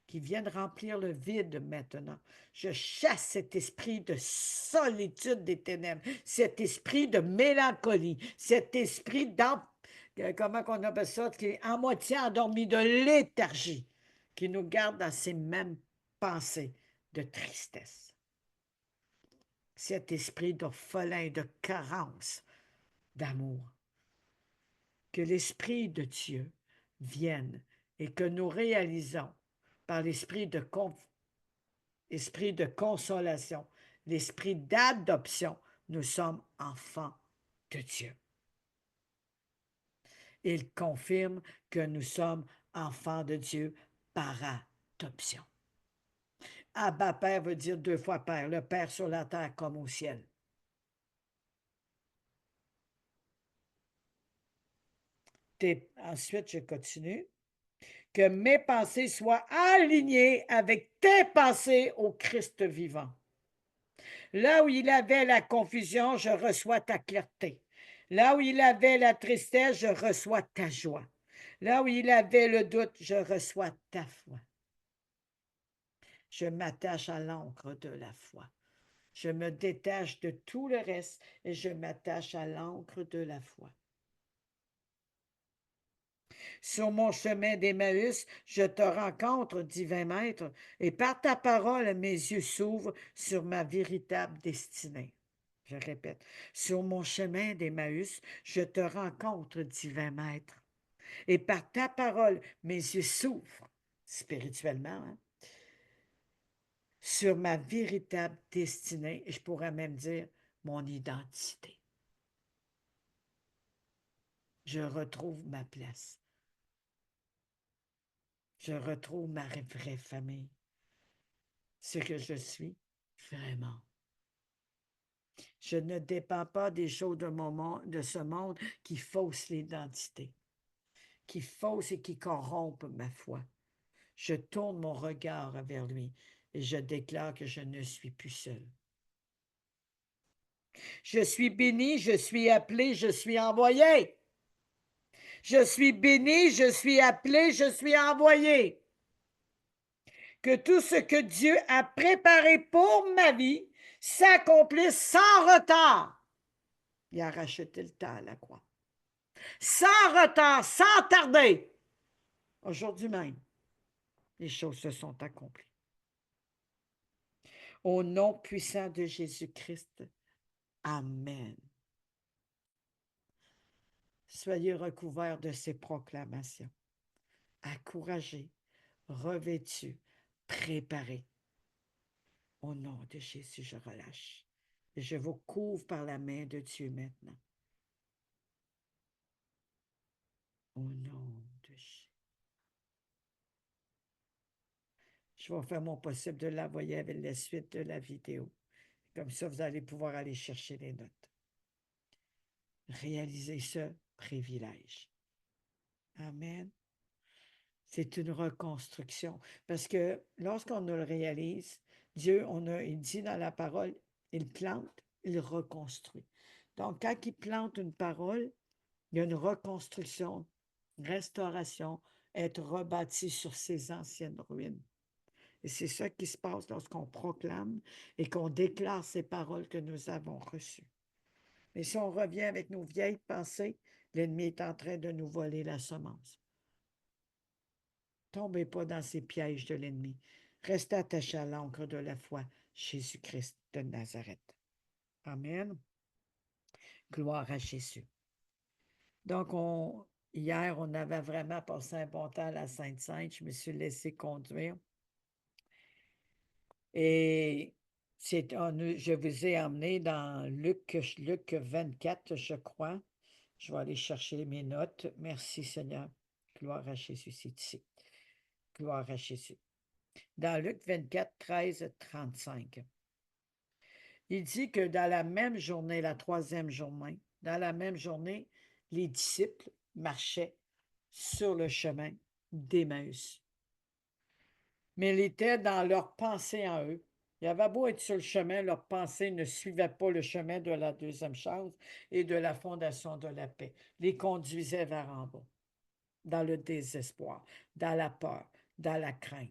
Qui viennent remplir le vide maintenant. Je chasse cet esprit de solitude des ténèbres, cet esprit de mélancolie, cet esprit comment on appelle ça, qui est à moitié endormi, de léthargie, qui nous garde dans ces mêmes pensées de tristesse. Cet esprit d'orphelin, de carence, d'amour. Que l'Esprit de Dieu vienne et que nous réalisons par l'esprit de consolation, l'esprit d'adoption, nous sommes enfants de Dieu. Il confirme que nous sommes enfants de Dieu par adoption. Abba Père veut dire 2 fois Père, le Père sur la terre comme au ciel. Ensuite, je continue. Que mes pensées soient alignées avec tes pensées au Christ vivant. Là où il avait la confusion, je reçois ta clarté. Là où il avait la tristesse, je reçois ta joie. Là où il avait le doute, je reçois ta foi. Je m'attache à l'encre de la foi. Je me détache de tout le reste et je m'attache à l'encre de la foi. Sur mon chemin d'Emmaüs, je te rencontre, divin Maître, et par ta parole, mes yeux s'ouvrent sur ma véritable destinée. Je répète, sur mon chemin d'Emmaüs, je te rencontre, divin Maître, et par ta parole, mes yeux s'ouvrent, spirituellement, sur ma véritable destinée, et je pourrais même dire mon identité. Je retrouve ma place. Je retrouve ma vraie famille. Ce que je suis vraiment. Je ne dépends pas des choses de ce monde qui faussent l'identité, qui faussent et qui corrompent ma foi. Je tourne mon regard vers lui et je déclare que je ne suis plus seul. Je suis béni, je suis appelé, je suis envoyé. Je suis béni, je suis appelé, je suis envoyé. Que tout ce que Dieu a préparé pour ma vie s'accomplisse sans retard. Il a racheté le temps à la croix. Sans retard, sans tarder. Aujourd'hui même, les choses se sont accomplies. Au nom puissant de Jésus-Christ. Amen. Soyez recouverts de ces proclamations. Encouragés, revêtus, préparés. Au nom de Jésus, je relâche. Et je vous couvre par la main de Dieu maintenant. Au nom de Jésus. Je vais faire mon possible de l'envoyer avec la suite de la vidéo. Comme ça, vous allez pouvoir aller chercher les notes. Réalisez ce privilège. Amen. C'est une reconstruction. Parce que lorsqu'on le réalise, Dieu, il dit dans la parole, il plante, il reconstruit. Donc, quand il plante une parole, il y a une reconstruction, une restauration, être rebâti sur ses anciennes ruines. Et c'est ça qui se passe lorsqu'on proclame et qu'on déclare ces paroles que nous avons reçues. Mais si on revient avec nos vieilles pensées, l'ennemi est en train de nous voler la semence. Tombez pas dans ces pièges de l'ennemi. Restez attachés à l'encre de la foi, Jésus-Christ de Nazareth. Amen. Gloire à Jésus. Donc, hier, on avait vraiment passé un bon temps à la Sainte-Sainte. Je me suis laissé conduire. Et je vous ai emmené dans Luc 24, je crois. Je vais aller chercher mes notes. Merci Seigneur. Gloire à Jésus, c'est ici. Gloire à Jésus. Dans Luc 24, 13, 35. Il dit que dans la même journée, la 3e journée, dans la même journée, les disciples marchaient sur le chemin d'Emmaüs. mais elle était dans leur pensée en eux. Il avait beau être sur le chemin, leur pensée ne suivait pas le chemin de la deuxième chose et de la fondation de la paix. Les conduisait vers en bas, dans le désespoir, dans la peur, dans la crainte.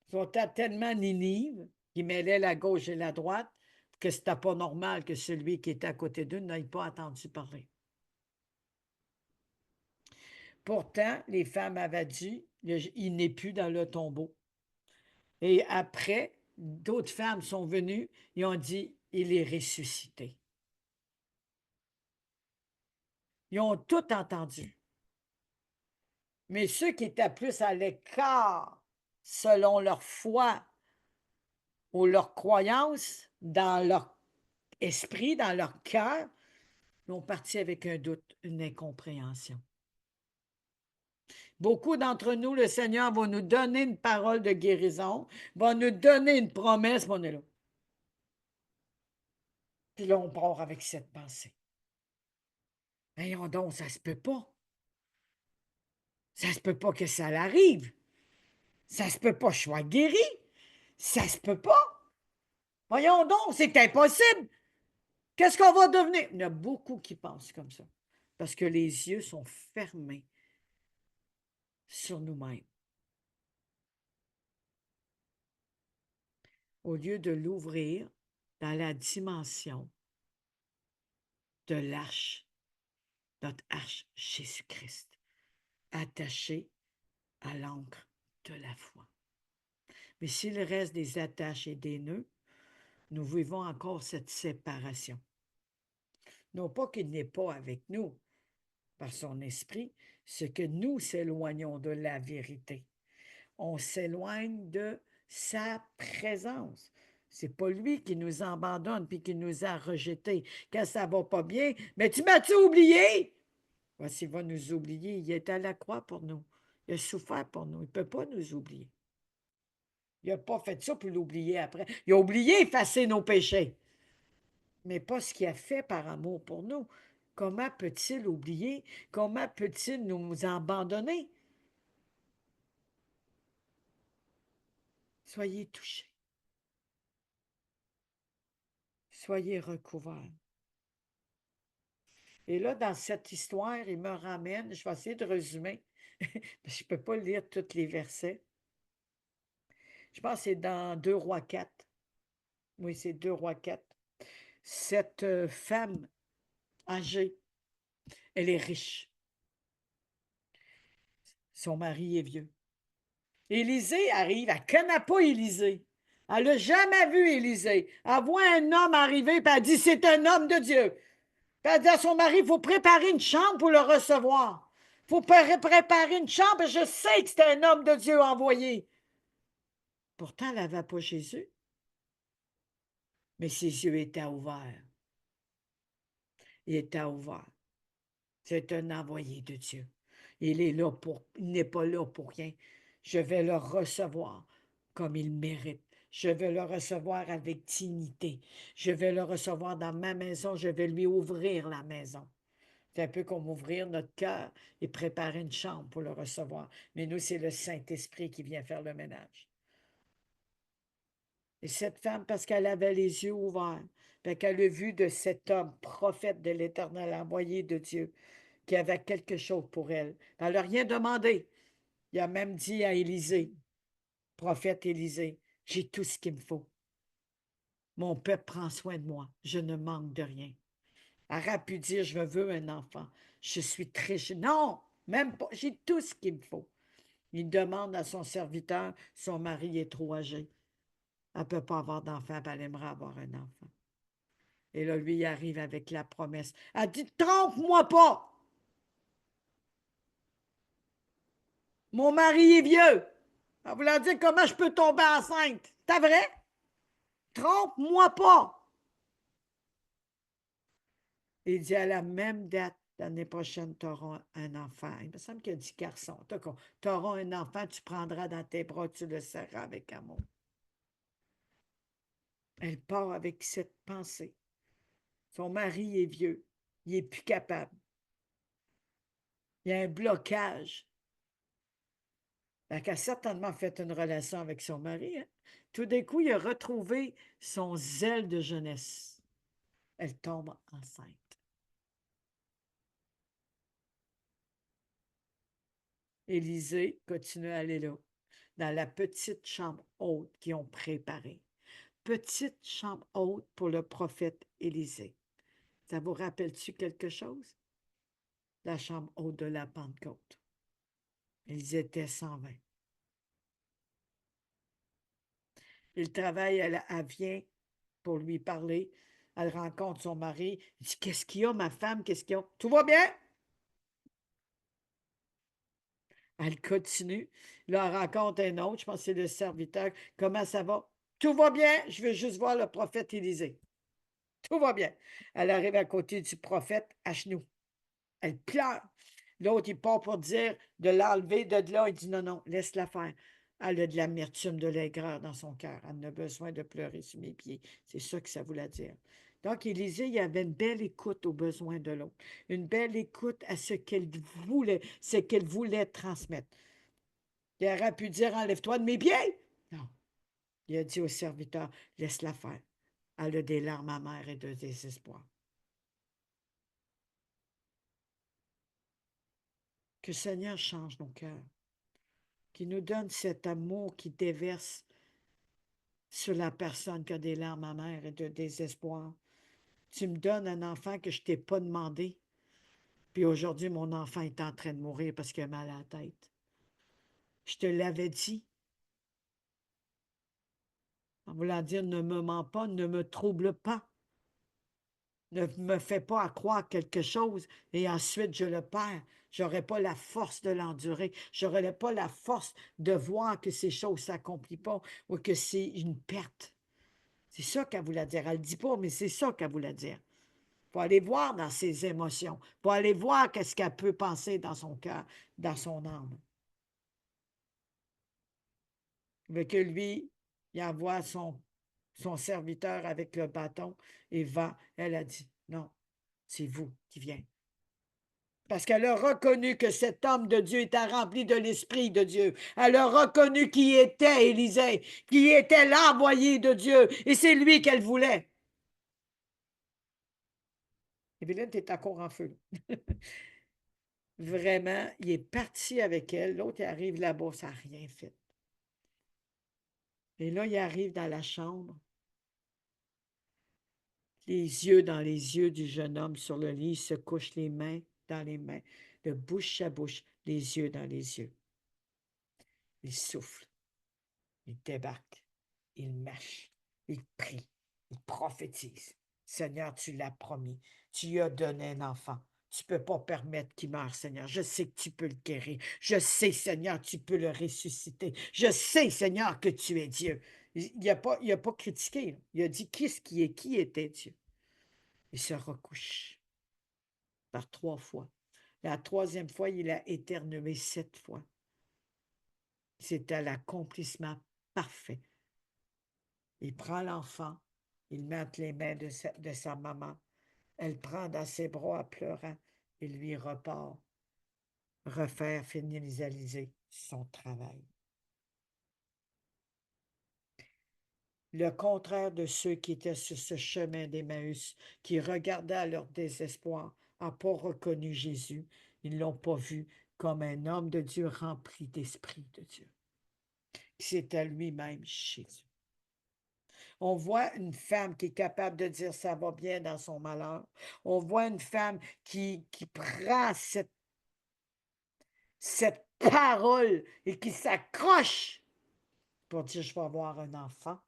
Ils sont tellement Ninive qui mêlaient la gauche et la droite que c'était pas normal que celui qui était à côté d'eux n'ait pas entendu parler. Pourtant, les femmes avaient dit, il n'est plus dans le tombeau. Et après, d'autres femmes sont venues et ont dit, il est ressuscité. Ils ont tout entendu. Mais ceux qui étaient plus à l'écart, selon leur foi ou leur croyance, dans leur esprit, dans leur cœur, ils ont parti avec un doute, une incompréhension. Beaucoup d'entre nous, le Seigneur va nous donner une parole de guérison, va nous donner une promesse, mais on est là. Puis là, on part avec cette pensée. Voyons donc, ça se peut pas. Ça se peut pas que ça l'arrive. Ça se peut pas que je sois guéri. Ça se peut pas. Voyons donc, c'est impossible. Qu'est-ce qu'on va devenir? Il y en a beaucoup qui pensent comme ça. Parce que les yeux sont fermés sur nous-mêmes. Au lieu de l'ouvrir dans la dimension de l'arche, notre arche Jésus-Christ, attaché à l'encre de la foi. Mais s'il reste des attaches et des nœuds, nous vivons encore cette séparation. Non pas qu'il n'est pas avec nous par son esprit, c'est que nous s'éloignons de la vérité. On s'éloigne de sa présence. C'est pas lui qui nous abandonne puis qui nous a rejetés. Quand ça va pas bien, mais tu m'as-tu oublié? Voici, il va nous oublier. Il est à la croix pour nous. Il a souffert pour nous. Il ne peut pas nous oublier. Il n'a pas fait ça pour l'oublier après. Il a oublié effacer nos péchés. Mais pas ce qu'il a fait par amour pour nous. Comment peut-il oublier? Comment peut-il nous abandonner? Soyez touchés. Soyez recouverts. Et là, dans cette histoire, il me ramène, je vais essayer de résumer, je ne peux pas lire tous les versets. Je pense que c'est dans 2 Rois 4. Oui, c'est 2 Rois 4. Cette femme âgée, elle est riche. Son mari est vieux. Élisée arrive, elle ne connaît pas Élisée. Elle n'a jamais vu Élisée. Elle voit un homme arriver, puis elle dit, c'est un homme de Dieu. Puis elle dit à son mari, il faut préparer une chambre pour le recevoir. Il faut préparer une chambre, et je sais que c'est un homme de Dieu envoyé. Pourtant, elle n'avait pas Jésus. Mais ses yeux étaient ouverts. Il était ouvert. C'est un envoyé de Dieu. Il n'est pas là pour rien. Je vais le recevoir comme il mérite. Je vais le recevoir avec dignité. Je vais le recevoir dans ma maison. Je vais lui ouvrir la maison. C'est un peu comme ouvrir notre cœur et préparer une chambre pour le recevoir. Mais nous, c'est le Saint-Esprit qui vient faire le ménage. Et cette femme, parce qu'elle avait les yeux ouverts, qu'elle a vu de cet homme, prophète de l'Éternel, envoyé de Dieu, qui avait quelque chose pour elle. Elle n'a rien demandé. Il a même dit à Élisée, prophète Élisée, j'ai tout ce qu'il me faut. Mon peuple prend soin de moi. Je ne manque de rien. Elle aurait pu dire, je veux un enfant. Je suis très... Non, même pas. J'ai tout ce qu'il me faut. Il demande à son serviteur, son mari est trop âgé. Elle ne peut pas avoir d'enfant, elle aimerait avoir un enfant. Et là, lui, il arrive avec la promesse. Elle dit, trompe-moi pas. Mon mari est vieux. Elle voulait dire, comment je peux tomber enceinte? C'est vrai? Trompe-moi pas. Il dit, à la même date, l'année prochaine, tu auras un enfant. Il me semble qu'il a dit garçon. Tu auras un enfant, tu prendras dans tes bras, tu le serras avec amour. Elle part avec cette pensée. Son mari est vieux. Il n'est plus capable. Il y a un blocage. Elle a certainement fait une relation avec son mari. Hein. Tout d'un coup, il a retrouvé son zèle de jeunesse. Elle tombe enceinte. Élisée continue à aller là, dans la petite chambre haute qu'ils ont préparée. Petite chambre haute pour le prophète Élisée. Ça vous rappelle-tu quelque chose? La chambre haute de la Pentecôte. Ils étaient 120. Il travaille, elle vient pour lui parler. Elle rencontre son mari. Il dit, qu'est-ce qu'il y a, ma femme? Qu'est-ce qu'il y a? Tout va bien? Elle continue. Là, elle rencontre un autre. Je pense que c'est le serviteur. Comment ça va? Tout va bien. Je veux juste voir le prophète Élisée. Tout va bien. Elle arrive à côté du prophète à genoux. Elle pleure. L'autre, il part pour dire de l'enlever de là. Il dit non, non, laisse-la faire. Elle a de l'amertume, de l'aigreur dans son cœur. Elle a besoin de pleurer sur mes pieds. C'est ça que ça voulait dire. Donc, Élisée, il y avait une belle écoute aux besoins de l'autre. Une belle écoute à ce qu'elle voulait transmettre. Il aurait pu dire enlève-toi de mes pieds. Non. Il a dit au serviteur laisse-la faire. Elle a des larmes amères et de désespoir. Que le Seigneur change nos cœurs. Qu'il nous donne cet amour qui déverse sur la personne qui a des larmes amères et de désespoir. Tu me donnes un enfant que je ne t'ai pas demandé, puis aujourd'hui, mon enfant est en train de mourir parce qu'il a mal à la tête. Je te l'avais dit. En voulant dire, ne me mens pas, ne me trouble pas. Ne me fais pas à croire quelque chose et ensuite je le perds. Je n'aurai pas la force de l'endurer. Je n'aurai pas la force de voir que ces choses ne s'accomplissent pas ou que c'est une perte. C'est ça qu'elle voulait dire. Elle ne le dit pas, mais c'est ça qu'elle voulait dire. Il faut aller voir dans ses émotions. Il faut aller voir qu'est-ce qu'elle peut penser dans son cœur, dans son âme. Mais que lui, il envoie son serviteur avec le bâton et va. Elle a dit, non, c'est vous qui viens. Parce qu'elle a reconnu que cet homme de Dieu était rempli de l'Esprit de Dieu. Elle a reconnu qui était Élisée, qui était l'envoyé de Dieu. Et c'est lui qu'elle voulait. Evelyne, tu es encore en feu. Vraiment, il est parti avec elle. L'autre, il arrive là-bas, ça n'a rien fait. Et là, il arrive dans la chambre. Les yeux dans les yeux du jeune homme sur le lit, il se couche les mains dans les mains, de bouche à bouche, les yeux dans les yeux. Il souffle, il débarque, il marche, il prie, il prophétise. Seigneur, tu l'as promis, tu lui as donné un enfant. Tu ne peux pas permettre qu'il meure, Seigneur. Je sais que tu peux le guérir. Je sais, Seigneur, tu peux le ressusciter. Je sais, Seigneur, que tu es Dieu. Il n'a pas critiqué. Il a dit qui était Dieu. Il se recouche par 3 fois. La 3e fois, il a éternué 7 fois. C'était l'accomplissement parfait. Il prend l'enfant, il met entre les mains de sa maman. Elle prend dans ses bras en pleurant et lui repart refaire, finaliser son travail. Le contraire de ceux qui étaient sur ce chemin d'Emmaüs, qui regardaient à leur désespoir, n'a pas reconnu Jésus. Ils ne l'ont pas vu comme un homme de Dieu rempli d'Esprit de Dieu. C'était lui-même Jésus. On voit une femme qui est capable de dire ça va bien dans son malheur. On voit une femme qui prend cette parole et qui s'accroche pour dire je vais avoir un enfant.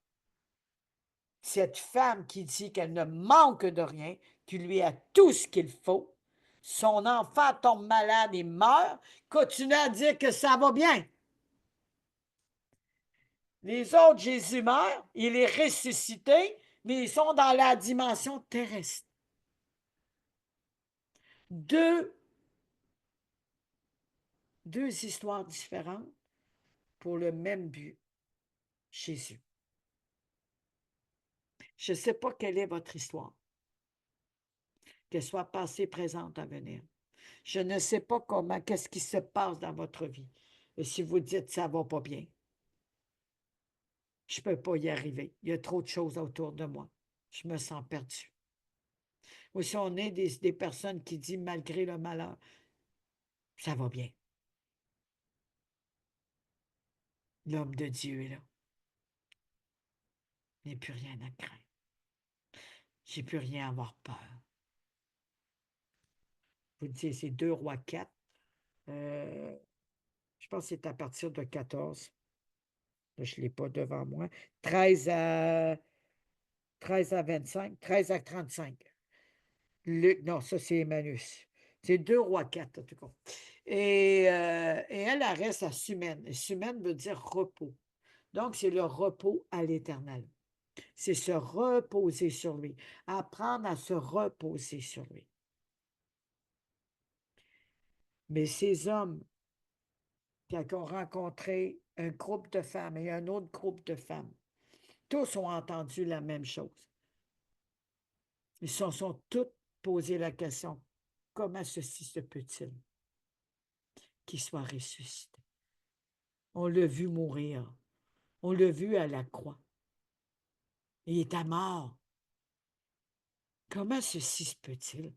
Cette femme qui dit qu'elle ne manque de rien, qui lui a tout ce qu'il faut. Son enfant tombe malade et meurt, continue à dire que ça va bien. Les autres, Jésus meurt, il est ressuscité, mais ils sont dans la dimension terrestre. Deux histoires différentes pour le même but, Jésus. Je ne sais pas quelle est votre histoire, qu'elle soit passée, présente, à venir. Je ne sais pas qu'est-ce qui se passe dans votre vie. Et si vous dites ça va pas bien, je peux pas y arriver. Il y a trop de choses autour de moi. Je me sens perdue. Ou si on est des personnes qui disent malgré le malheur, ça va bien. L'homme de Dieu est là. Il n'y a plus rien à craindre. J'ai plus rien à avoir peur. Vous disiez, c'est 2 Rois 4. Je pense que c'est à partir de 14. Là, je ne l'ai pas devant moi. 13 à 25, 13 à 35. Luc, non, ça, c'est Emmaüs. C'est 2 Rois 4, en tout cas. Et elle reste à Sumène. Et Sumène veut dire repos. Donc, c'est le repos à l'Éternel. C'est se reposer sur lui. Apprendre à se reposer sur lui. Mais ces hommes, quand ont rencontré un groupe de femmes et un autre groupe de femmes, tous ont entendu la même chose. Ils se sont tous posé la question, comment ceci se peut-il qu'il soit ressuscité? On l'a vu mourir. On l'a vu à la croix. Il était mort. Comment ceci se peut-il?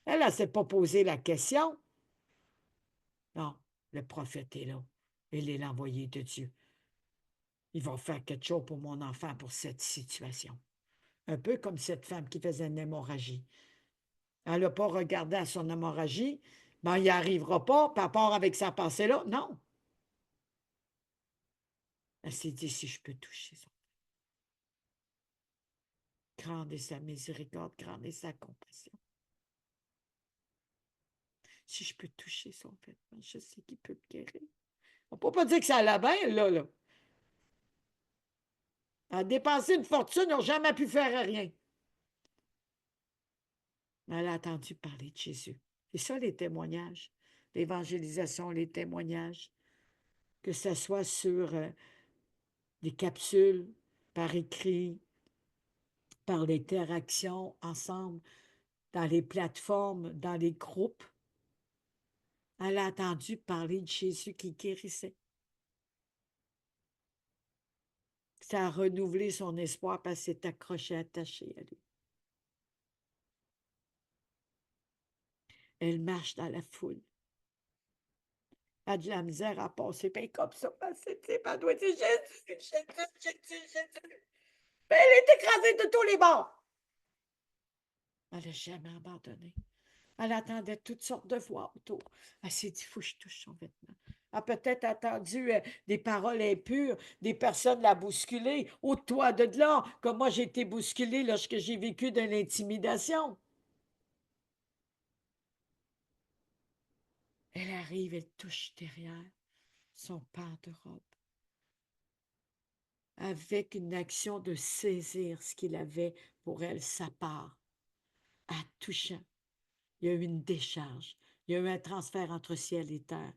Elle ne s'est pas posé la question. Non, le prophète est là. Il est l'envoyé de Dieu. Il va faire quelque chose pour mon enfant pour cette situation. Un peu comme cette femme qui faisait une hémorragie. Elle n'a pas regardé à son hémorragie. Ben, il n'y arrivera pas, par part avec sa pensée-là. Non. Elle s'est dit, si je peux toucher son. Grande est sa miséricorde, grande est sa compassion. Si je peux toucher son vêtement, je sais qu'il peut me guérir. On ne peut pas dire que ça allait bien, là. Elle a dépensé une fortune, ils n'ont jamais pu faire rien. Mais elle a entendu parler de Jésus. C'est ça, les témoignages. L'évangélisation, les témoignages. Que ce soit sur des capsules, par écrit, par l'interaction ensemble, dans les plateformes, dans les groupes. Elle a entendu parler de Jésus qui guérissait. Ça a renouvelé son espoir parce qu'elle s'est accrochée, attachée à lui. Elle marche dans la foule. Elle a de la misère à passer, bien comme ça, parce que elle doit dire Jésus, Jésus, Jésus, Jésus. Ben, elle est écrasée de tous les bords. Elle n'a jamais abandonné. Elle attendait toutes sortes de voix autour. Elle s'est dit, il faut que je touche son vêtement. Elle a peut-être attendu des paroles impures, des personnes la bousculer. Ôte-toi de là, comme moi j'ai été bousculée lorsque j'ai vécu de l'intimidation. Elle arrive, elle touche derrière son pan de robe, avec une action de saisir ce qu'il avait pour elle, sa part. En touchant, il y a eu une décharge, il y a eu un transfert entre ciel et terre.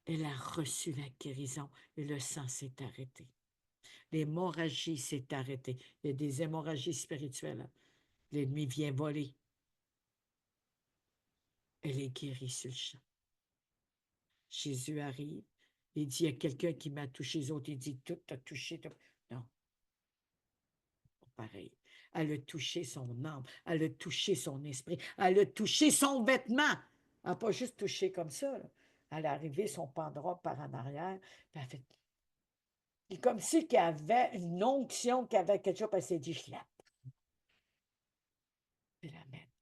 Elle a reçu la guérison et le sang s'est arrêté. L'hémorragie s'est arrêtée. Il y a des hémorragies spirituelles. L'ennemi vient voler. Elle est guérie sur le champ. Jésus arrive. Il dit, il y a quelqu'un qui m'a touché. Les autres, il dit, tout t'a touché. Non, pas pareil. Elle a touché son âme. Elle a touché son esprit. Elle a touché son vêtement. Elle n'a pas juste touché comme ça. Là. Elle a arrivé son pan de robe par en arrière. Puis elle a fait. Et comme si qu'elle avait une onction, qu'elle avait quelque chose. Puis elle s'est dit, je la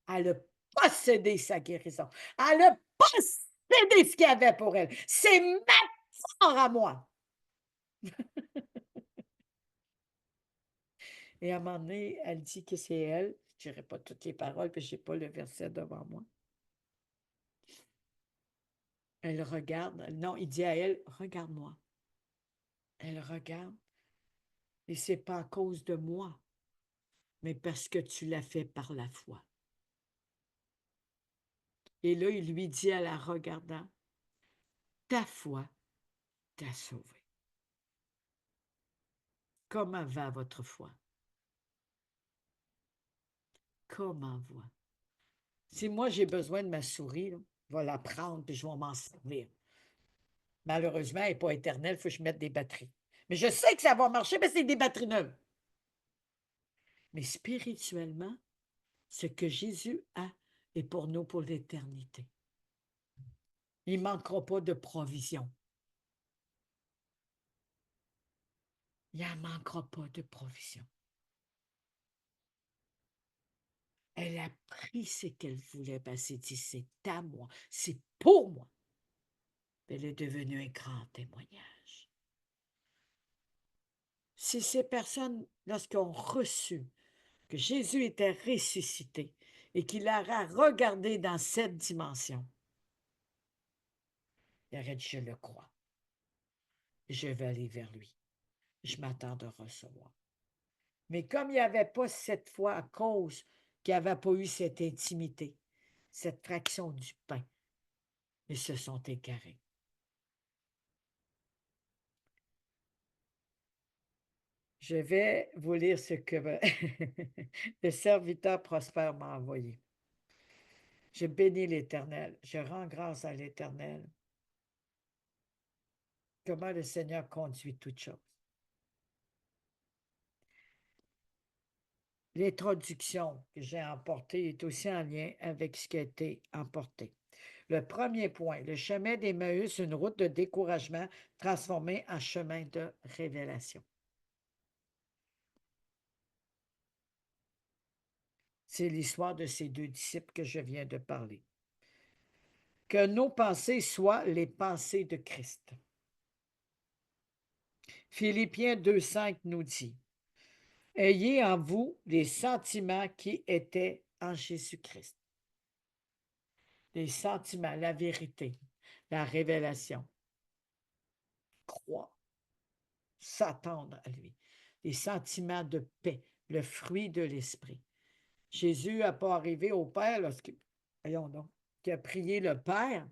Elle a possédé sa guérison. Elle a possédé ce qu'il y avait pour elle. C'est maintenant à moi. Et à un moment donné, elle dit que c'est elle. Je ne dirai pas toutes les paroles, puis je n'ai pas le verset devant moi. Elle regarde. Non, il dit à elle, regarde-moi. Elle regarde. Et ce n'est pas à cause de moi, mais parce que tu l'as fait par la foi. Et là, il lui dit à la regardant, ta foi t'a sauvé. Comment va votre foi? Comment va? Si moi j'ai besoin de ma souris, là, je vais la prendre et je vais m'en servir. Malheureusement, elle n'est pas éternelle, il faut que je mette des batteries. Mais je sais que ça va marcher, mais c'est des batteries neuves. Mais spirituellement, ce que Jésus a est pour nous pour l'éternité. Il ne manquera pas de provision. Il n'en manquera pas de provision. Elle a pris ce qu'elle voulait, ben, elle s'est dit, c'est à moi, c'est pour moi. Elle est devenue un grand témoignage. Si ces personnes, lorsqu'ils ont reçu que Jésus était ressuscité et qu'il aura regardé dans cette dimension, il aurait dit, je le crois. Je vais aller vers lui. Je m'attends de recevoir. Mais comme il n'y avait pas cette foi à cause qu'il n'y avait pas eu cette intimité, cette fraction du pain, ils se sont égarés. Je vais vous lire ce que le serviteur prospère m'a envoyé. Je bénis l'Éternel, je rends grâce à l'Éternel. Comment le Seigneur conduit toutes choses. L'introduction que j'ai emportée est aussi en lien avec ce qui a été emporté. Le premier point, le chemin d'Emmaüs, une route de découragement transformée en chemin de révélation. C'est l'histoire de ces deux disciples que je viens de parler. Que nos pensées soient les pensées de Christ. Philippiens 2,5 nous dit, « Ayez en vous les sentiments qui étaient en Jésus-Christ. » Les sentiments, la vérité, la révélation. Croire, s'attendre à lui. Les sentiments de paix, le fruit de l'esprit. Jésus n'a pas arrivé au Père lorsqu'il a prié le Père,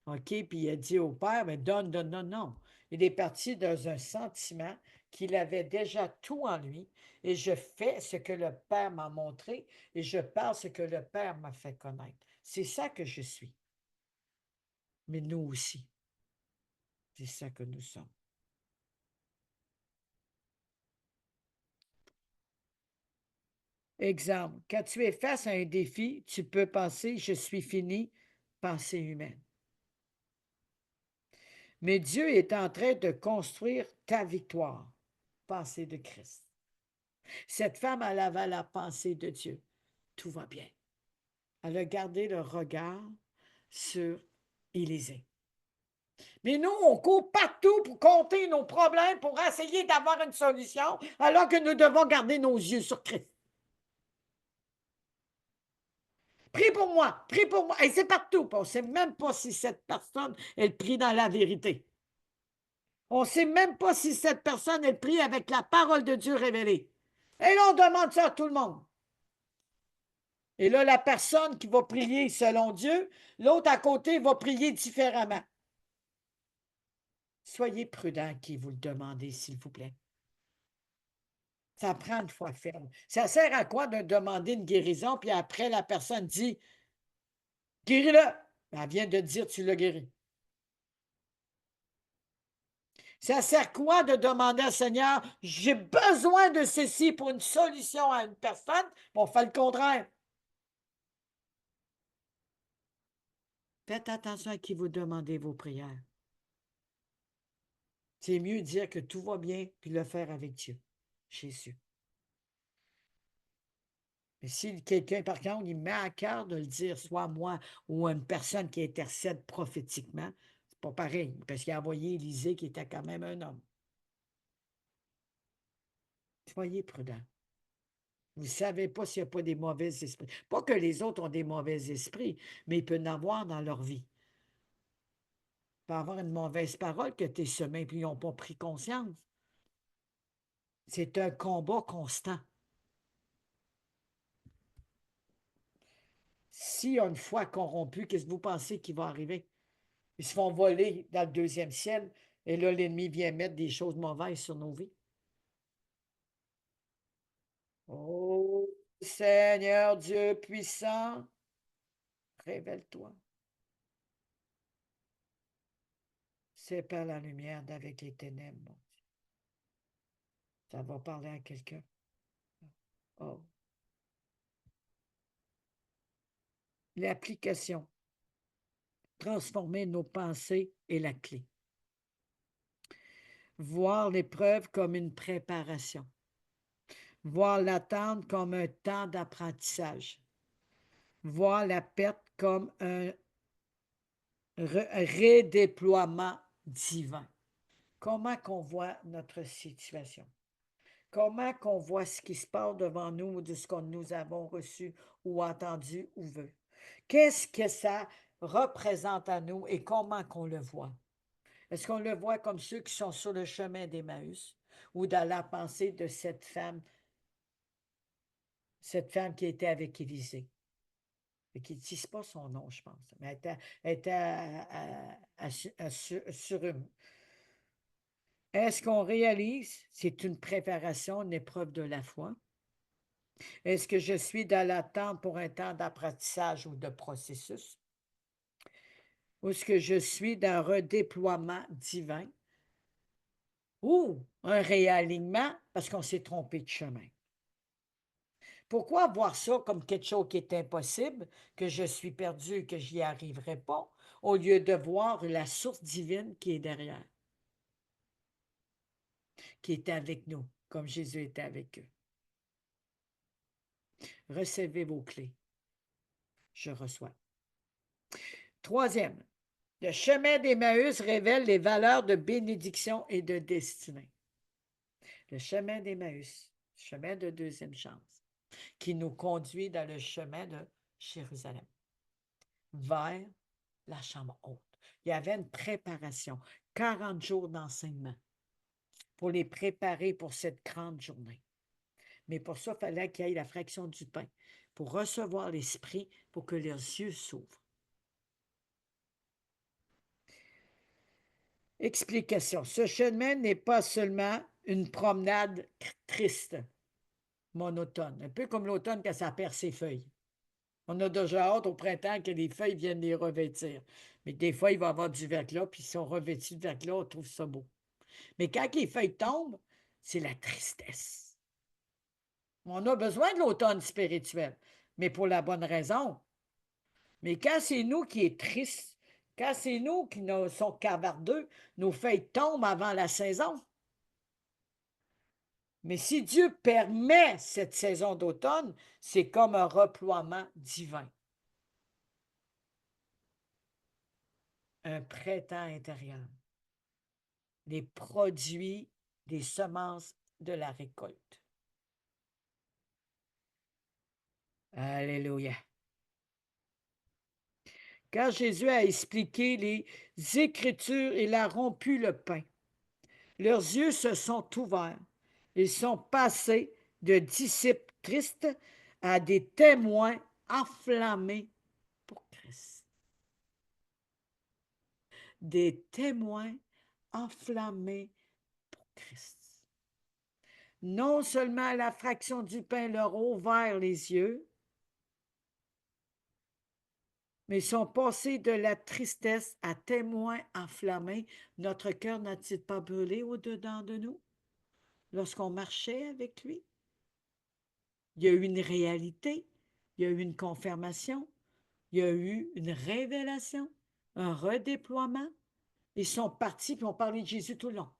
OK, puis il a dit au Père, mais donne, non. Il est parti dans un sentiment qu'il avait déjà tout en lui, et je fais ce que le Père m'a montré, et je parle ce que le Père m'a fait connaître. C'est ça que je suis. Mais nous aussi, c'est ça que nous sommes. Exemple, quand tu es face à un défi, tu peux penser, je suis fini, pensée humaine. Mais Dieu est en train de construire ta victoire, pensée de Christ. Cette femme, elle avait la pensée de Dieu. Tout va bien. Elle a gardé le regard sur Élisée. Mais nous, on court partout pour compter nos problèmes, pour essayer d'avoir une solution, alors que nous devons garder nos yeux sur Christ. Prie pour moi, prie pour moi. Et c'est partout. On ne sait même pas si cette personne, elle prie dans la vérité. On ne sait même pas si cette personne, elle prie avec la parole de Dieu révélée. Et là, on demande ça à tout le monde. Et là, la personne qui va prier selon Dieu, l'autre à côté va prier différemment. Soyez prudent qui vous le demandez, s'il vous plaît. Ça prend une foi ferme. Ça sert à quoi de demander une guérison, puis après, la personne dit, guéris-le. Elle vient de dire, tu l'as guéri. Ça sert quoi de demander au Seigneur, j'ai besoin de ceci pour une solution à une personne, on fait le contraire. Faites attention à qui vous demandez vos prières. C'est mieux dire que tout va bien, puis le faire avec Dieu, Jésus. Mais si quelqu'un, par contre, il met à cœur de le dire, soit moi ou une personne qui intercède prophétiquement, c'est pas pareil, parce qu'il a envoyé Élisée qui était quand même un homme. Soyez prudents. Vous ne savez pas s'il n'y a pas des mauvais esprits. Pas que les autres ont des mauvais esprits, mais il peut en avoir dans leur vie. Il peut y avoir une mauvaise parole que tu es semée, puis ils n'ont pas pris conscience. C'est un combat constant. S'il y a une foi corrompue, qu'est-ce que vous pensez qui va arriver? Ils se font voler dans le deuxième ciel, et là, l'ennemi vient mettre des choses mauvaises sur nos vies. Oh, Seigneur Dieu puissant, révèle-toi. Sépare la lumière d'avec les ténèbres, mon Dieu. Ça va parler à quelqu'un. Oh. L'application. Transformer nos pensées est la clé. Voir l'épreuve comme une préparation. Voir l'attente comme un temps d'apprentissage. Voir la perte comme un redéploiement divin. Comment qu'on voit notre situation? Comment qu'on voit ce qui se passe devant nous ou de ce que nous avons reçu ou entendu ou vu? Qu'est-ce que ça représente à nous et comment qu'on le voit? Est-ce qu'on le voit comme ceux qui sont sur le chemin d'Emmaüs ou dans la pensée de cette femme qui était avec Élisée? Et qui ne dise pas son nom, je pense, mais elle était sur une. Est-ce qu'on réalise? C'est une préparation, une épreuve de la foi. Est-ce que je suis dans l'attente pour un temps d'apprentissage ou de processus? Ou est-ce que je suis dans un redéploiement divin? Ou un réalignement parce qu'on s'est trompé de chemin? Pourquoi voir ça comme quelque chose qui est impossible, que je suis perdu, que j'y arriverai pas, au lieu de voir la source divine qui est derrière, qui est avec nous, comme Jésus était avec eux? Recevez vos clés. Je reçois. Troisième, le chemin d'Emmaüs révèle les valeurs de bénédiction et de destinée. Le chemin d'Emmaüs, chemin de deuxième chance, qui nous conduit dans le chemin de Jérusalem, vers la chambre haute. Il y avait une préparation, 40 jours d'enseignement pour les préparer pour cette grande journée. Mais pour ça, il fallait qu'il y ait la fraction du pain, pour recevoir l'Esprit, pour que leurs yeux s'ouvrent. Explication. Ce chemin n'est pas seulement une promenade triste, monotone, un peu comme l'automne quand ça perd ses feuilles. On a déjà hâte au printemps que les feuilles viennent les revêtir. Mais des fois, il va y avoir du verglas, puis ils sont revêtus de verglas, on trouve ça beau. Mais quand les feuilles tombent, c'est la tristesse. On a besoin de l'automne spirituel, mais pour la bonne raison. Mais quand c'est nous qui est triste, quand c'est nous qui sommes cavardeux, nos feuilles tombent avant la saison. Mais si Dieu permet cette saison d'automne, c'est comme un reploiement divin. Un printemps intérieur. Les produits des semences de la récolte. Alléluia. Quand Jésus a expliqué les Écritures, il a rompu le pain. Leurs yeux se sont ouverts. Ils sont passés de disciples tristes à des témoins enflammés pour Christ. Des témoins enflammés pour Christ. Non seulement la fraction du pain leur a ouvert les yeux, mais ils sont passés de la tristesse à témoins enflammés. Notre cœur n'a-t-il pas brûlé au-dedans de nous lorsqu'on marchait avec lui? Il y a eu une réalité, il y a eu une confirmation, il y a eu une révélation, un redéploiement. Ils sont partis et ont parlé de Jésus tout le long.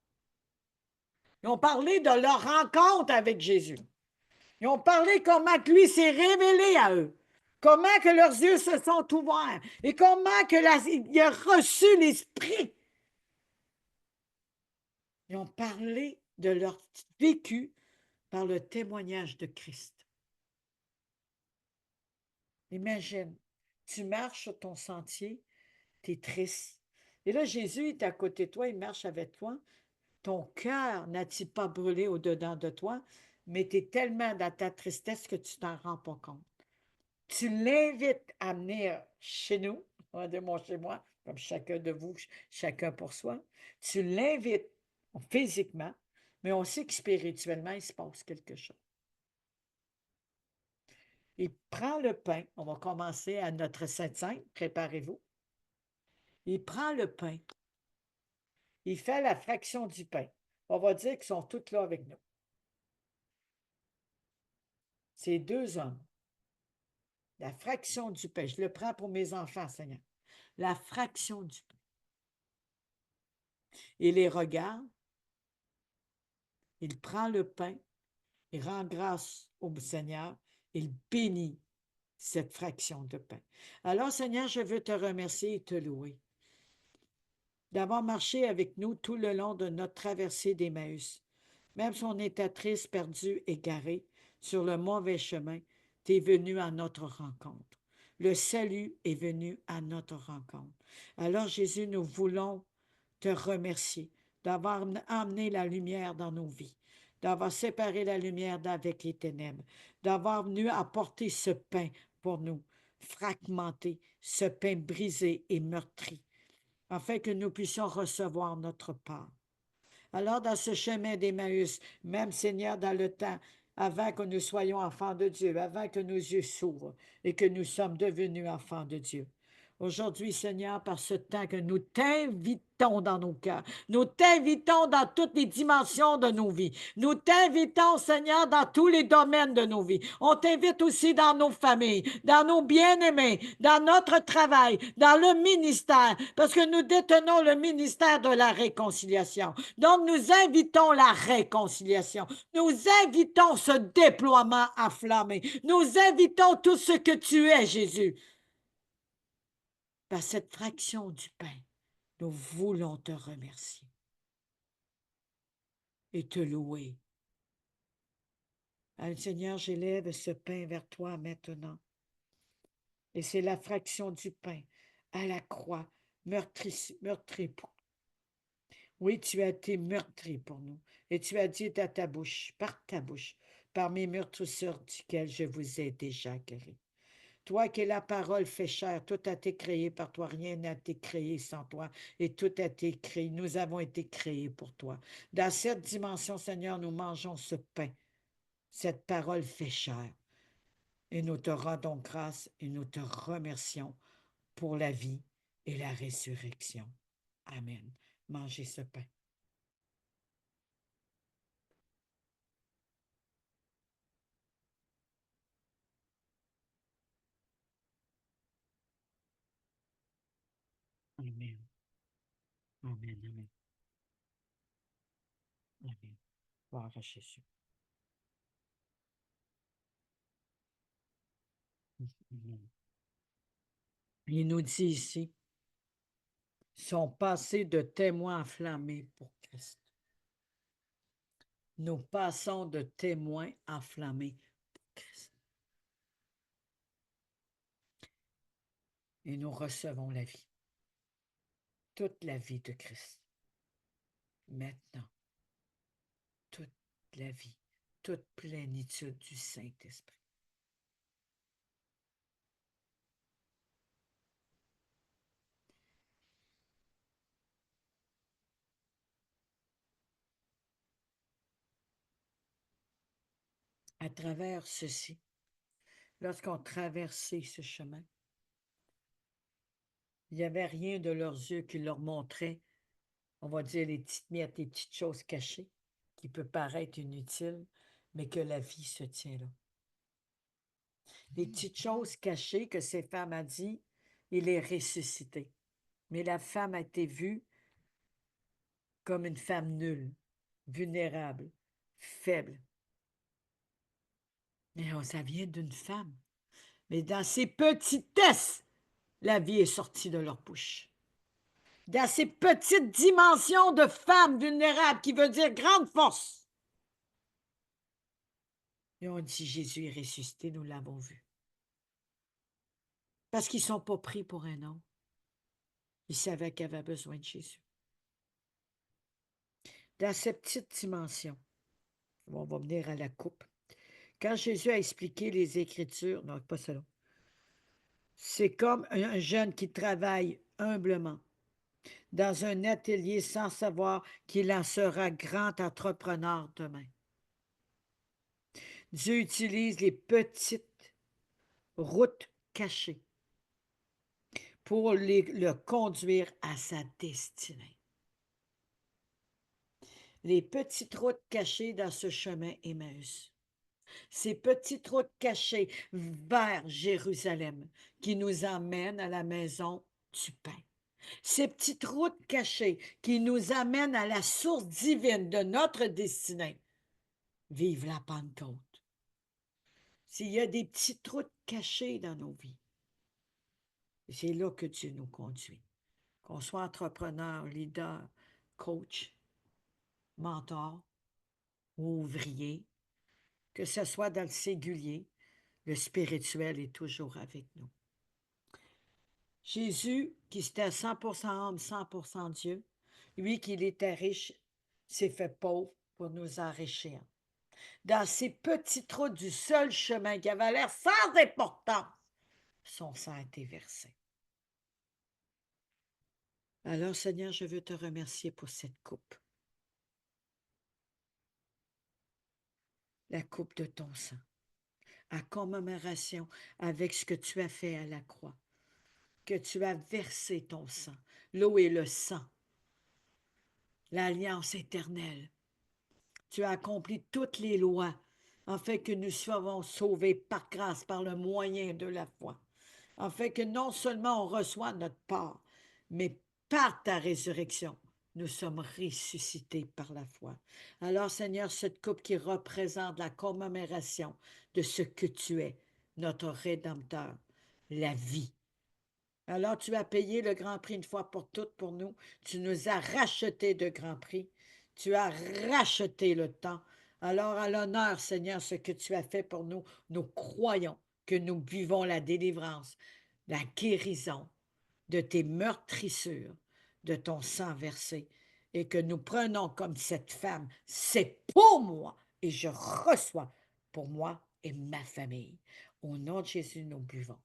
Ils ont parlé de leur rencontre avec Jésus. Ils ont parlé comment lui s'est révélé à eux. Comment que leurs yeux se sont ouverts et comment que il a reçu l'Esprit. Ils ont parlé de leur vécu par le témoignage de Christ. Imagine, tu marches sur ton sentier, tu es triste. Et là, Jésus est à côté de toi, il marche avec toi. Ton cœur n'a-t-il pas brûlé au-dedans de toi, mais tu es tellement dans ta tristesse que tu t'en rends pas compte. Tu l'invites à venir chez nous, on va dire moi chez moi, comme chacun de vous, chacun pour soi. Tu l'invites physiquement, mais on sait que spirituellement, il se passe quelque chose. Il prend le pain, on va commencer à notre Sainte-Sainte, préparez-vous. Il prend le pain Il fait la fraction du pain. On va dire qu'ils sont tous là avec nous. Ces deux hommes, la fraction du pain, je le prends pour mes enfants, Seigneur. La fraction du pain. Il les regarde, il prend le pain, il rend grâce au Seigneur, il bénit cette fraction de pain. Alors, Seigneur, je veux te remercier et te louer d'avoir marché avec nous tout le long de notre traversée d'Emmaüs. Même si on était triste, perdu, égaré, sur le mauvais chemin, tu es venu à notre rencontre. Le salut est venu à notre rencontre. Alors, Jésus, nous voulons te remercier d'avoir amené la lumière dans nos vies, d'avoir séparé la lumière d'avec les ténèbres, d'avoir venu apporter ce pain pour nous, fragmenté, ce pain brisé et meurtri, afin que nous puissions recevoir notre part. Alors, dans ce chemin d'Emmaüs, même Seigneur, dans le temps, avant que nous soyons enfants de Dieu, avant que nos yeux s'ouvrent et que nous sommes devenus enfants de Dieu. Aujourd'hui, Seigneur, par ce temps que nous t'invitons dans nos cœurs, nous t'invitons dans toutes les dimensions de nos vies, nous t'invitons, Seigneur, dans tous les domaines de nos vies. On t'invite aussi dans nos familles, dans nos bien-aimés, dans notre travail, dans le ministère, parce que nous détenons le ministère de la réconciliation. Donc, nous invitons la réconciliation. Nous invitons ce déploiement enflammé. Nous invitons tout ce que tu es, Jésus. Par cette fraction du pain, nous voulons te remercier et te louer. Seigneur, j'élève ce pain vers toi maintenant. Et c'est la fraction du pain à la croix, meurtri pour nous. Oui, tu as été meurtri pour nous. Et tu as dit à ta bouche, par mes meurtrissures duquel je vous ai déjà guéri. Toi qui es la parole fait chair, tout a été créé par toi, rien n'a été créé sans toi, et tout a été créé. Nous avons été créés pour toi. Dans cette dimension, Seigneur, nous mangeons ce pain, cette parole fait chair, et nous te rendons grâce et nous te remercions pour la vie et la résurrection. Amen. Mangez ce pain. Amen. Amen. Amen. Amen. Gloire à Jésus. Amen. Il nous dit ici, sont passés de témoins enflammés pour Christ. Nous passons de témoins enflammés pour Christ. Et nous recevons la vie. Toute la vie de Christ. Maintenant. Toute la vie. Toute plénitude du Saint-Esprit. À travers ceci, lorsqu'on traversait ce chemin, il n'y avait rien de leurs yeux qui leur montrait, on va dire, les petites miettes, les petites choses cachées, qui peuvent paraître inutiles, mais que la vie se tient là. Les petites choses cachées que cette femme a dit, il est ressuscité. Mais la femme a été vue comme une femme nulle, vulnérable, faible. Mais ça vient d'une femme. Mais dans ces petitesses, la vie est sortie de leur bouche. Dans ces petites dimensions de femme vulnérable, qui veut dire grande force. Et on dit, Jésus est ressuscité, nous l'avons vu. Parce qu'ils ne sont pas pris pour un homme. Ils savaient qu'ils avaient besoin de Jésus. Dans cette petite dimension, on va venir à la coupe. Quand Jésus a expliqué les Écritures, non, pas cela. C'est comme un jeune qui travaille humblement dans un atelier sans savoir qu'il en sera grand entrepreneur demain. Dieu utilise les petites routes cachées pour le conduire à sa destinée. les petites routes cachées dans ce chemin Emmaüs. Ces petites routes cachées vers Jérusalem qui nous emmènent à la maison du pain. Ces petites routes cachées qui nous amènent à la source divine de notre destinée. Vive la Pentecôte. S'il y a des petites routes cachées dans nos vies, c'est là que Dieu nous conduit. Qu'on soit entrepreneur, leader, coach, mentor ou ouvrier, que ce soit dans le singulier, le spirituel est toujours avec nous. Jésus, qui était 100% homme, 100% Dieu, lui qui était riche, s'est fait pauvre pour nous enrichir. Dans ces petites routes du seul chemin qui avait l'air sans importance, son sang a été versé. Alors, Seigneur, je veux te remercier pour cette coupe. La coupe de ton sang, à commémoration avec ce que tu as fait à la croix, que tu as versé ton sang, l'eau et le sang, l'alliance éternelle. Tu as accompli toutes les lois, afin que nous soyons sauvés par grâce, par le moyen de la foi, afin que non seulement on reçoit notre part, mais par ta résurrection, nous sommes ressuscités par la foi. Alors, Seigneur, cette coupe qui représente la commémoration de ce que tu es, notre Rédempteur, la vie. Alors, tu as payé le grand prix une fois pour toutes pour nous. Tu nous as racheté de grand prix. Tu as racheté le temps. Alors, à l'honneur, Seigneur, ce que tu as fait pour nous, nous croyons que nous vivons la délivrance, la guérison de tes meurtrissures, de ton sang versé, et que nous prenons comme cette femme, c'est pour moi, et je reçois pour moi et ma famille. Au nom de Jésus, nous buvons.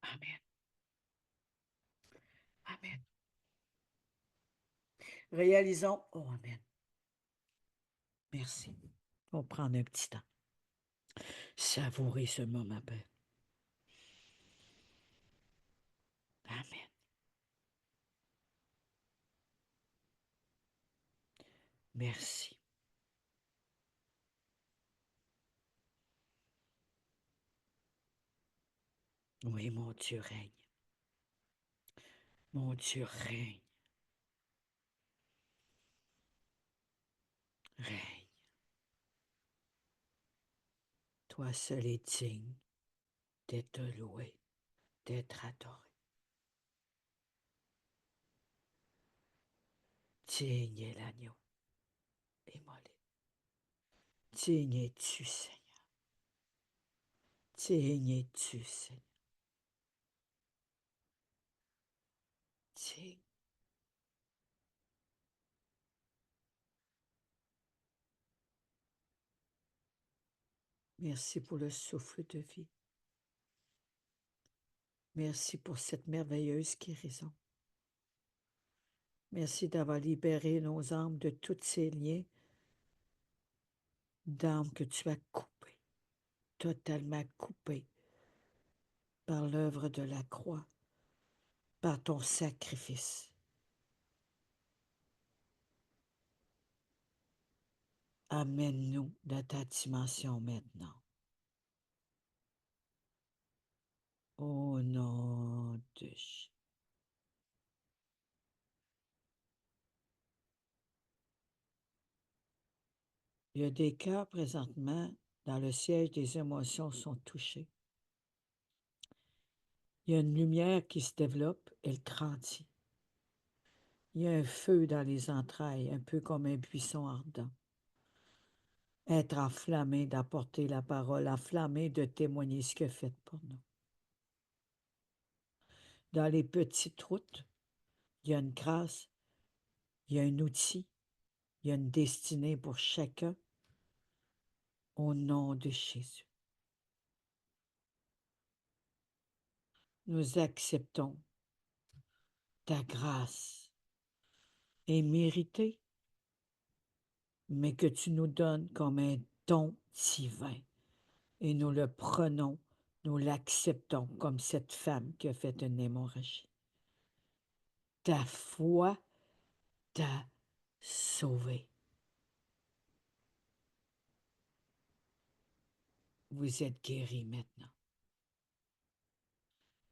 Amen. Amen. Réalisons. Oh, amen. Merci. On va prendre un petit temps. Savourer ce moment, Père. Amen. Merci. Oui, mon Dieu règne. Mon Dieu règne. Règne. Toi seul es digne d'être loué, d'être adoré. Digne est l'agneau immolé. Digne es-tu, Seigneur. Digne es-tu, Seigneur. Digne. Merci pour le souffle de vie. Merci pour cette merveilleuse guérison. Merci d'avoir libéré nos âmes de tous ces liens d'âmes que tu as coupées, totalement coupées par l'œuvre de la croix, par ton sacrifice. Amène-nous dans ta dimension maintenant. Au nom de Jésus. Il y a des cœurs présentement dans le siège des émotions sont touchés. Il y a une lumière qui se développe, elle grandit. Il y a un feu dans les entrailles, un peu comme un buisson ardent. Être enflammé d'apporter la parole, enflammé de témoigner ce que fait pour nous. Dans les petites routes, il y a une grâce, il y a un outil, il y a une destinée pour chacun au nom de Jésus. Nous acceptons ta grâce est méritée, mais que tu nous donnes comme un don divin et nous le prenons Nous l'acceptons comme cette femme qui a fait une hémorragie. Ta foi t'a sauvé. Vous êtes guéris maintenant.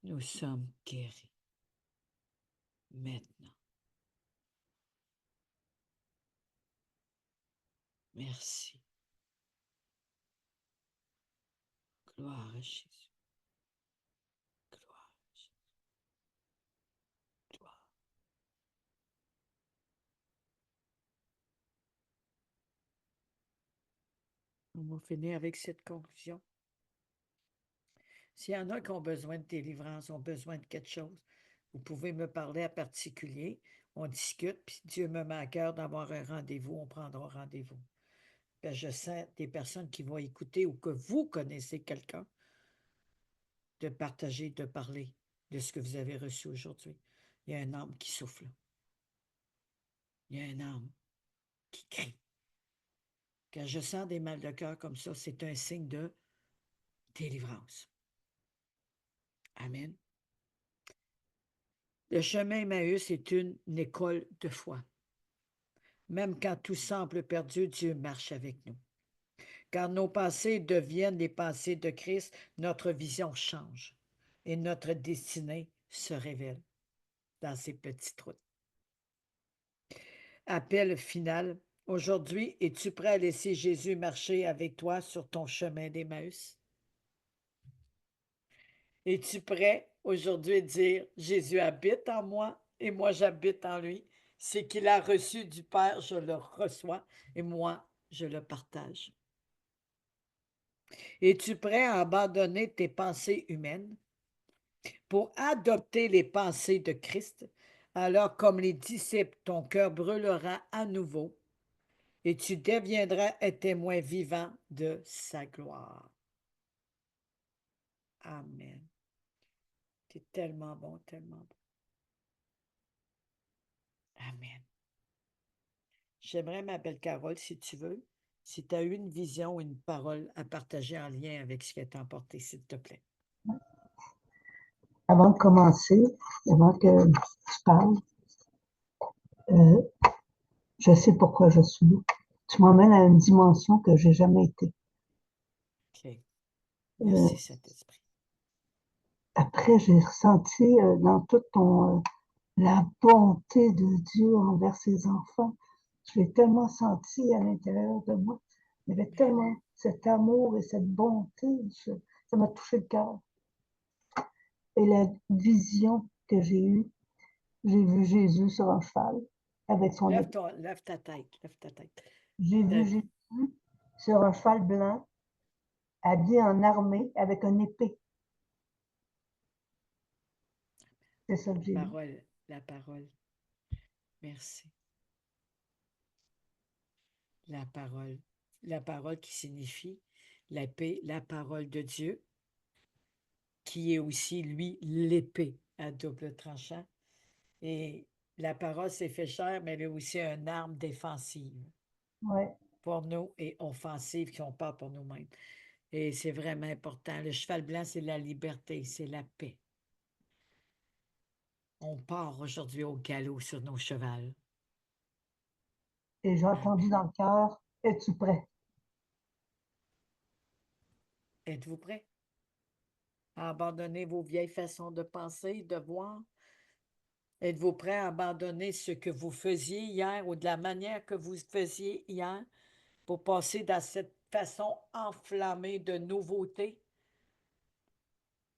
Nous sommes guéris. Maintenant. Merci. Gloire à Jésus. Gloire à Jésus. Gloire. On va finir avec cette conclusion. S'il y en a qui ont besoin de délivrance, ont besoin de quelque chose, vous pouvez me parler en particulier. On discute, puis Dieu me met à cœur d'avoir un rendez-vous, on prendra rendez-vous. Ben, je sens des personnes qui vont écouter ou que vous connaissez quelqu'un de partager, de parler de ce que vous avez reçu aujourd'hui. Il y a un âme qui souffle. Il y a un âme qui crie. Quand je sens des mal de cœur comme ça, c'est un signe de délivrance. Amen. Le chemin Emmaüs est une école de foi. Même quand tout semble perdu, Dieu marche avec nous. Quand nos pensées deviennent les pensées de Christ, notre vision change et notre destinée se révèle dans ces petites routes. Appel final. Aujourd'hui, es-tu prêt à laisser Jésus marcher avec toi sur ton chemin d'Emmaüs? Es-tu prêt aujourd'hui à dire, Jésus habite en moi et moi j'habite en lui? C'est qu'il a reçu du Père, je le reçois et moi, je le partage. Es-tu prêt à abandonner tes pensées humaines pour adopter les pensées de Christ? Alors, comme les disciples, ton cœur brûlera à nouveau et tu deviendras un témoin vivant de sa gloire. Amen. C'est tellement bon, tellement bon. Amen. J'aimerais, ma belle Carole, si tu veux, si tu as eu une vision ou une parole à partager en lien avec ce qui est emporté, s'il te plaît. Avant de commencer, avant que tu parles, euh, je sais pourquoi je suis là. Tu m'emmènes à une dimension que j'ai jamais été. OK. Merci, Saint-Esprit. Après, j'ai ressenti dans toute la bonté de Dieu envers ses enfants. Je l'ai tellement senti à l'intérieur de moi. Il y avait tellement cet amour et cette bonté. Ça m'a touché le cœur. Et la vision que j'ai eue, j'ai vu Jésus sur un cheval avec son épée. Lève ta tête, lève ta tête. J'ai vu Jésus sur un cheval blanc, habillé en armée, avec une épée. C'est ça que j'ai vu. La parole. Merci. La parole qui signifie l'épée, la parole de Dieu, qui est aussi, lui, l'épée à double tranchant. Et la parole s'est fait chair, mais elle est aussi une arme défensive Ouais. pour nous et offensive qui ont peur pour nous-mêmes. Et c'est vraiment important. Le cheval blanc, c'est la liberté, c'est la paix. On part aujourd'hui au galop sur nos chevals. Et j'ai entendu dans le cœur, es-tu prêt? Êtes-vous prêts à abandonner vos vieilles façons de penser, de voir? Êtes-vous prêt à abandonner ce que vous faisiez hier ou de la manière que vous faisiez hier pour passer dans cette façon enflammée de nouveauté?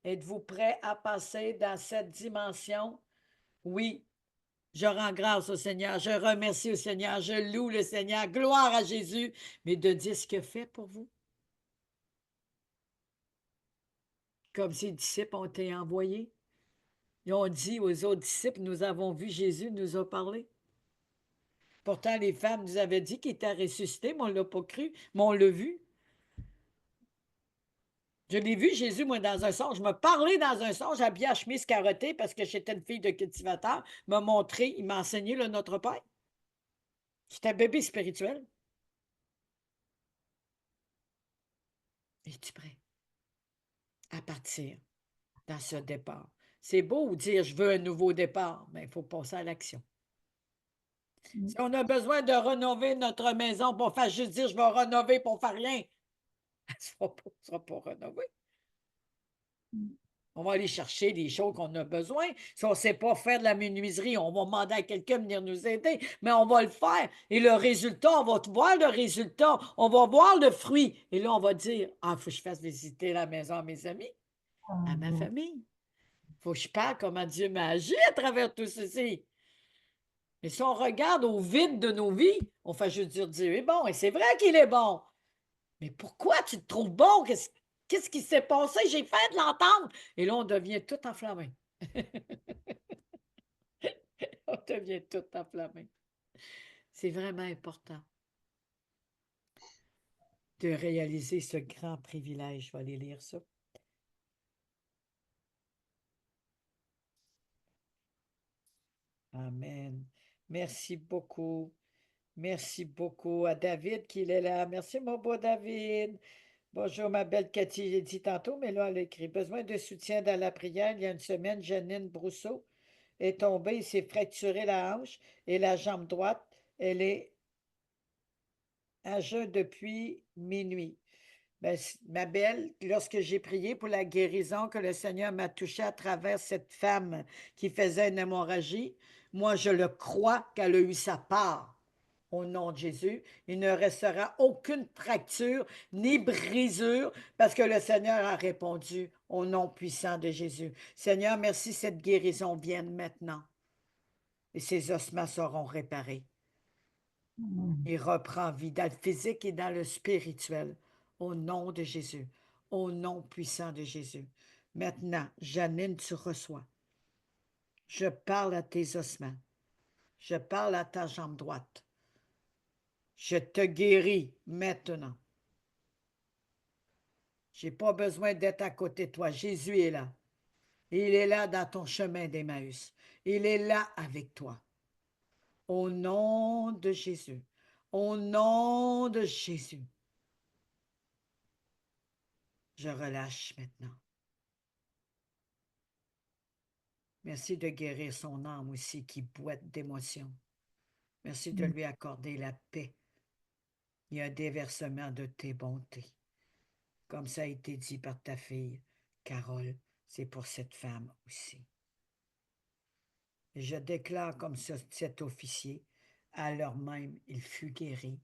Êtes-vous prêt à passer dans cette dimension? Oui, je rends grâce au Seigneur, je remercie au Seigneur, je loue le Seigneur, gloire à Jésus, mais de dire ce qu'il fait pour vous. Comme ses disciples ont été envoyés. Ils ont dit aux autres disciples, nous avons vu Jésus, nous a parlé. Pourtant, les femmes nous avaient dit qu'il était ressuscité, mais on ne l'a pas cru, mais on l'a vu. Je l'ai vu, Jésus, moi, dans un songe. Je me parlais dans un songe, habillé à chemise carottée parce que j'étais une fille de cultivateur. Il m'a montré, il m'a enseigné le Notre Père. J'étais un bébé spirituel. Es-tu prêt? à partir dans ce départ. C'est beau dire je veux un nouveau départ, mais il faut passer à l'action. Si on a besoin de rénover notre maison pour faire juste dire je vais rénover pour faire rien, ça ne sera pas rénové. On va aller chercher des choses qu'on a besoin. Si on ne sait pas faire de la menuiserie, on va demander à quelqu'un de venir nous aider, mais on va le faire. Et le résultat, on va voir le résultat, on va voir le fruit. Et là, on va dire, ah, il faut que je fasse visiter la maison à mes amis, à ma famille. Il faut que je parle comment Dieu m'a agi à travers tout ceci. Mais si on regarde au vide de nos vies, on fait juste dire Dieu est bon, et c'est vrai qu'il est bon. Mais pourquoi tu te trouves bon? Qu'est-ce qui s'est passé? J'ai fait de l'entendre. Et là, on devient tout enflammé. On devient tout enflammé. C'est vraiment important de réaliser ce grand privilège. Je vais aller lire ça. Amen. Merci beaucoup. Merci beaucoup à David qui est là. Merci, mon beau David. Bonjour, ma belle Cathy. J'ai dit tantôt, mais là, elle a écrit. Besoin de soutien dans la prière. Il y a une semaine, Janine Brousseau est tombée. Il s'est fracturé la hanche et la jambe droite. Elle est à jeun depuis minuit. Ben, ma belle, lorsque j'ai prié pour la guérison que le Seigneur m'a touchée à travers cette femme qui faisait une hémorragie, moi, je le crois qu'elle a eu sa part. Au nom de Jésus, il ne restera aucune fracture ni brisure parce que le Seigneur a répondu au nom puissant de Jésus. Seigneur, merci, cette guérison vienne maintenant et ses ossements seront réparés. Il reprend vie dans le physique et dans le spirituel. Au nom de Jésus. Au nom puissant de Jésus. Maintenant, Janine, tu reçois. Je parle à tes ossements. Je parle à ta jambe droite. Je te guéris maintenant. Je n'ai pas besoin d'être à côté de toi. Jésus est là. Il est là dans ton chemin d'Emmaüs. Il est là avec toi. Au nom de Jésus. Au nom de Jésus. Je relâche maintenant. Merci de guérir son âme aussi qui boite d'émotions. Merci de lui accorder la paix et un déversement de tes bontés. Comme ça a été dit par ta fille, Carole, c'est pour cette femme aussi. Et je déclare comme cet officier, à l'heure même, il fut guéri.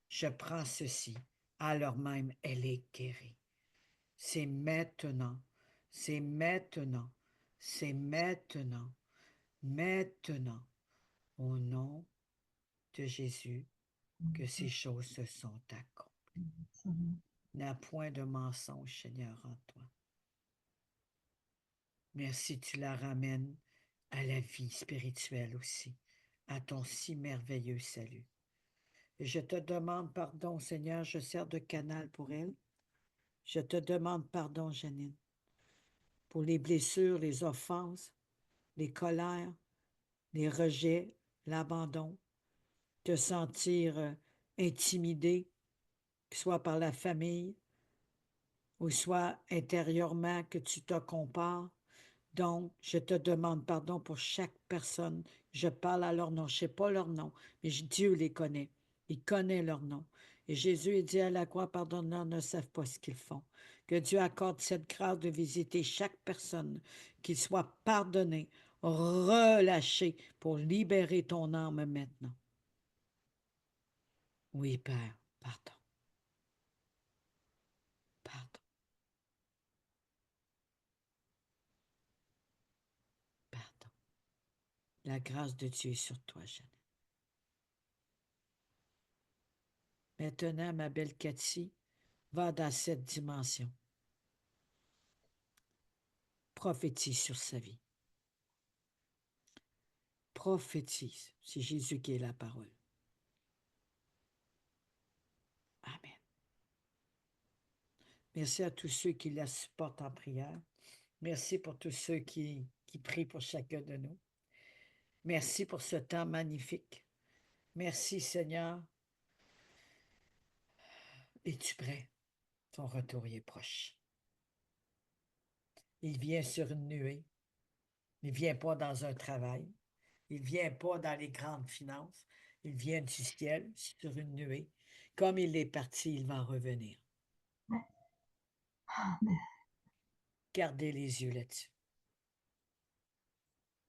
Je prends ceci, à l'heure même, elle est guérie. C'est maintenant, c'est maintenant, c'est maintenant, maintenant, au nom de Jésus, que ces choses se sont accomplies. Il n'y a point de mensonge, Seigneur, en toi. Merci, tu la ramènes à la vie spirituelle aussi, à ton si merveilleux salut. Et je te demande pardon, Seigneur, je sers de canal pour elle. Je te demande pardon, Janine, pour les blessures, les offenses, les colères, les rejets, l'abandon, te sentir intimidé, soit par la famille, ou soit intérieurement que tu te compares. Donc, je te demande pardon pour chaque personne. Je parle à leur nom. Je ne sais pas leur nom, mais Dieu les connaît. Il connaît leur nom. Et Jésus est dit à la croix, pardonne-leur, ne savent pas ce qu'ils font. Que Dieu accorde cette grâce de visiter chaque personne, qu'il soit pardonné, relâché pour libérer ton âme maintenant. Oui, Père, pardon. Pardon. Pardon. La grâce de Dieu est sur toi, Jeanne. Maintenant, ma belle Cathy, va dans cette dimension. Prophétise sur sa vie. Prophétise. C'est Jésus qui est la parole. Amen. Merci à tous ceux qui la supportent en prière. Merci pour tous ceux qui prient pour chacun de nous. Merci pour ce temps magnifique. Merci, Seigneur. Es-tu prêt? Ton retour est proche. Il vient sur une nuée. Il ne vient pas dans un travail. Il ne vient pas dans les grandes finances. Il vient du ciel sur une nuée. Comme il est parti, il va revenir. Amen. Gardez les yeux là-dessus.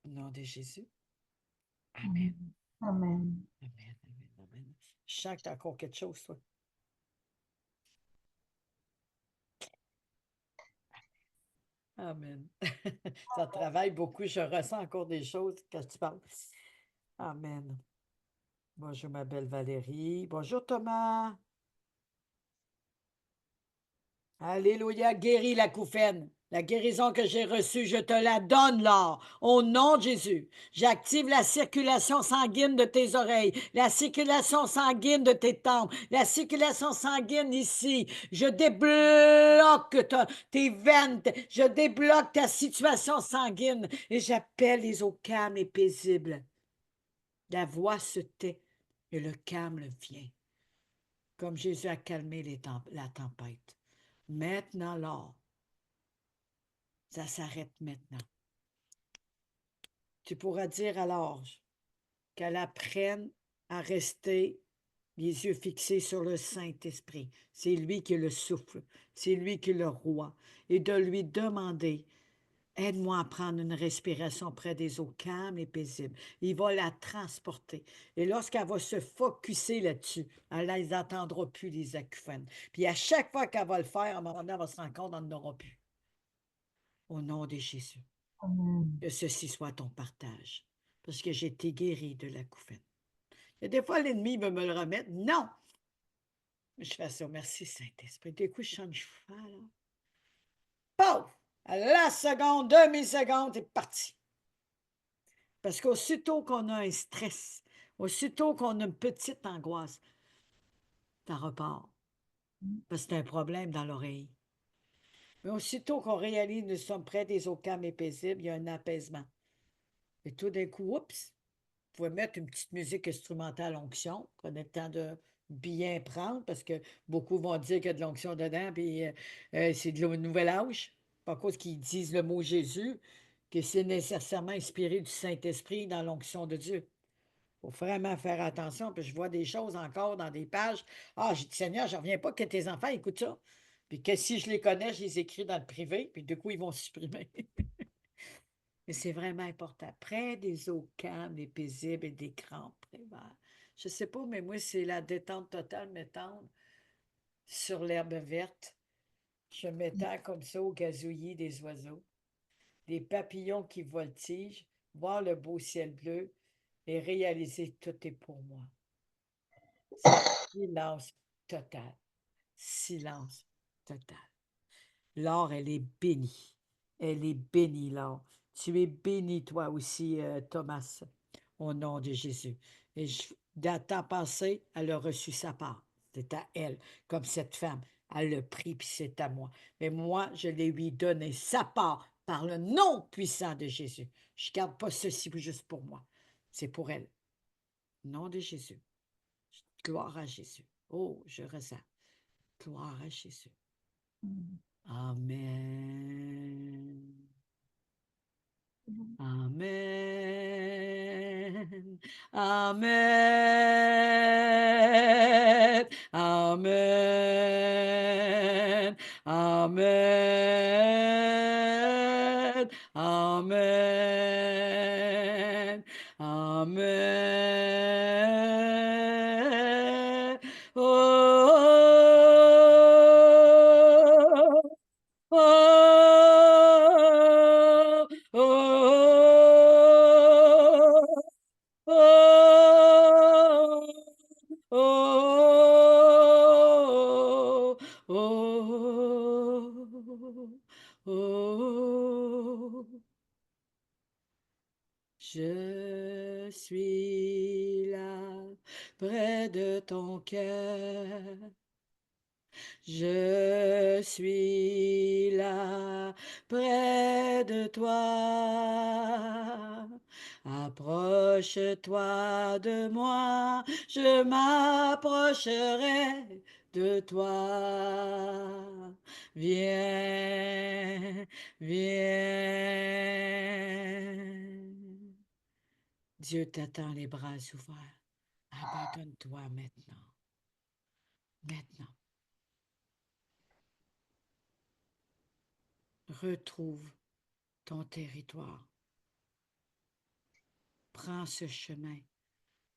Au nom de Jésus. Amen. Amen. Amen. Amen. Amen. Je sens que tu as encore quelque chose, toi. Amen. Ça travaille beaucoup. Je ressens encore des choses quand tu parles. Amen. Bonjour, ma belle Valérie. Bonjour, Thomas. Alléluia, guéris la couffaine. La guérison que j'ai reçue, je te la donne, là, au nom de Jésus. J'active la circulation sanguine de tes oreilles, la circulation sanguine de tes tempes, la circulation sanguine ici. Je débloque tes veines, je débloque ta situation sanguine et j'appelle les eaux calmes et paisibles. La voix se tait et le calme vient, comme Jésus a calmé la tempête. Maintenant, là, ça s'arrête maintenant. Tu pourras dire alors qu'elle apprenne à rester les yeux fixés sur le Saint-Esprit. C'est lui qui est le souffle, c'est lui qui est le roi. Et de lui demander, aide-moi à prendre une respiration près des eaux calmes et paisibles. Il va la transporter. Et lorsqu'elle va se focusser là-dessus, elle n'entendra plus les acouphènes. Puis à chaque fois qu'elle va le faire, à un moment donné, elle va se rendre compte qu'elle n'en aura plus. Au nom de Jésus. Amen. Que ceci soit ton partage. Parce que j'ai été guéri de l'acouphène. Et des fois, l'ennemi veut me le remettre. Non! Je fais ça. Merci, Saint-Esprit. Des coups, je change de là. Pouf! À la seconde, demi-seconde, c'est parti. Parce qu'aussitôt qu'on a un stress, aussitôt qu'on a une petite angoisse, ça repart. Parce que c'est un problème dans l'oreille. Mais aussitôt qu'on réalise que nous sommes près des eaux calmes et paisibles, il y a un apaisement. Et tout d'un coup, oups, vous pouvez mettre une petite musique instrumentale onction, prenez le temps de bien prendre, parce que beaucoup vont dire qu'il y a de l'onction dedans, puis c'est de la nouvel âge, pas à cause qu'ils disent le mot Jésus, que c'est nécessairement inspiré du Saint-Esprit dans l'onction de Dieu. Il faut vraiment faire attention, puis je vois des choses encore dans des pages. Ah, j'ai dit, Seigneur, je ne reviens pas que tes enfants écoutent ça. Puis que si je les connais, je les écris dans le privé, puis du coup, ils vont supprimer. Mais c'est vraiment important. Près des eaux calmes et paisibles et des grands prés verts. Je ne sais pas, mais moi, c'est la détente totale, m'étendre sur l'herbe verte. Je m'étends comme ça au gazouillis des oiseaux, des papillons qui voltigent, voir le beau ciel bleu et réaliser que tout est pour moi. Silence total. Silence total. Laure, elle est bénie. Elle est bénie, Laure. Tu es béni, toi aussi, Thomas, au nom de Jésus. Et dans ta pensée, elle a reçu sa part. C'est à elle, comme cette femme. Elle l'a pris, puis c'est à moi. Mais moi, je l'ai lui donné sa part par le nom puissant de Jésus. Je ne garde pas ceci juste pour moi. C'est pour elle. Au nom de Jésus. Gloire à Jésus. Oh, je ressens. Gloire à Jésus. Amen. Amen. Amen. Amen. Amen. Amen. Amen. Oh, oh, oh, oh, oh, oh, oh. Je suis là, près de ton cœur. Je suis là, près de toi. Approche-toi de moi, je m'approcherai de toi. Viens, viens. Dieu t'attend les bras ouverts. Abandonne-toi maintenant. Maintenant. Retrouve ton territoire. Prends ce chemin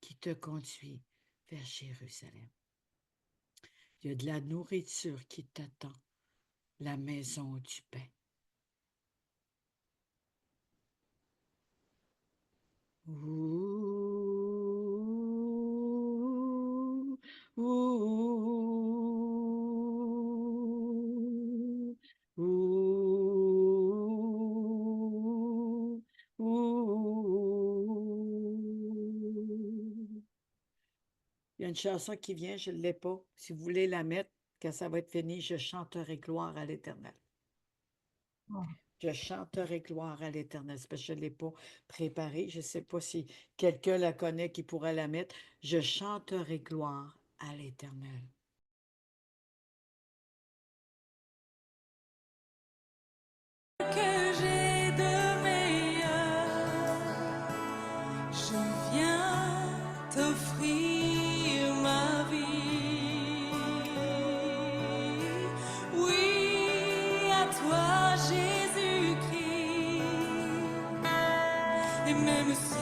qui te conduit vers Jérusalem. Il y a de la nourriture qui t'attend, la maison du pain. Ouh, ouh, ouh, ouh. Il y a une chanson qui vient, je ne l'ai pas. Si vous voulez la mettre, quand ça va être fini, je chanterai gloire à l'Éternel. Oh. Je chanterai gloire à l'Éternel. C'est parce que je ne l'ai pas préparée. Je ne sais pas si quelqu'un la connaît qui pourrait la mettre. Je chanterai gloire à l'Éternel. Que j'ai de meilleur, je viens t'offrir ma vie. Oui, à toi Jésus-Christ. Et même si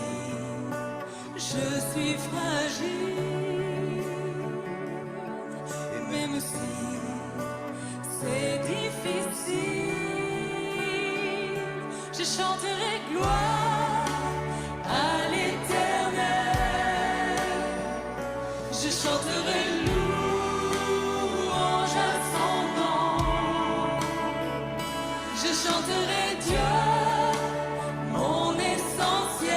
je suis fragile, et même si c'est difficile, je chanterai gloire à l'Éternel. Je chanterai louange à son nom. Je chanterai Dieu, mon essentiel.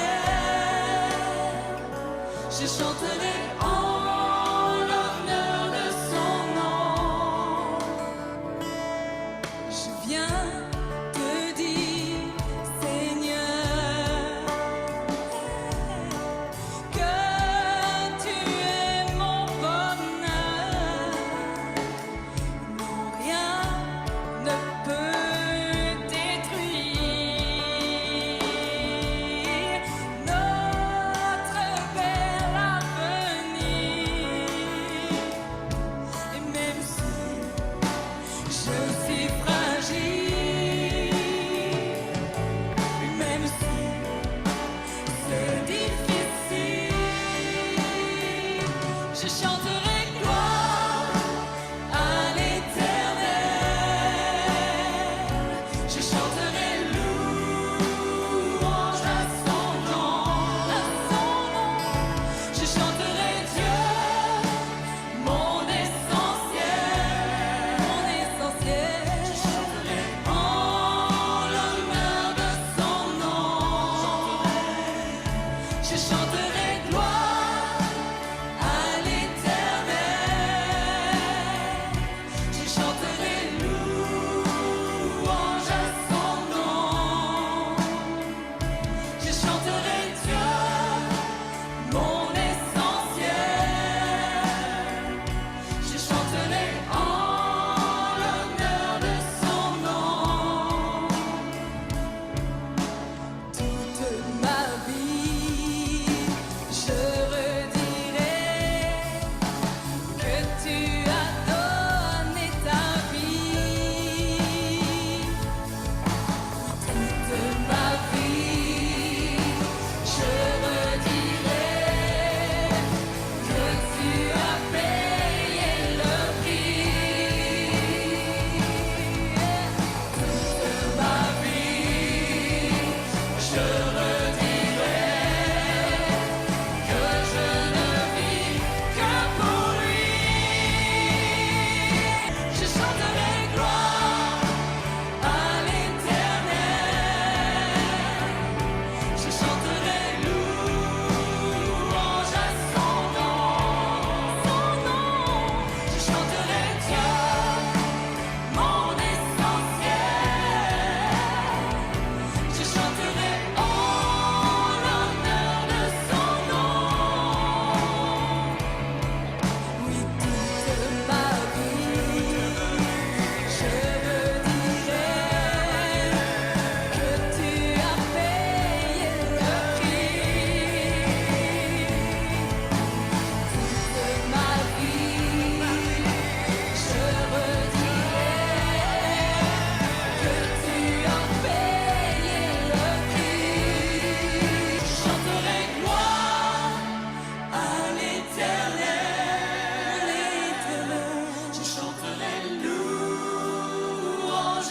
Je chanterai en l'honneur de son nom. Je viens te dire, Seigneur, que tu es mon bonheur. Non, rien ne peut détruire notre bel avenir. Et même si je suis fragile,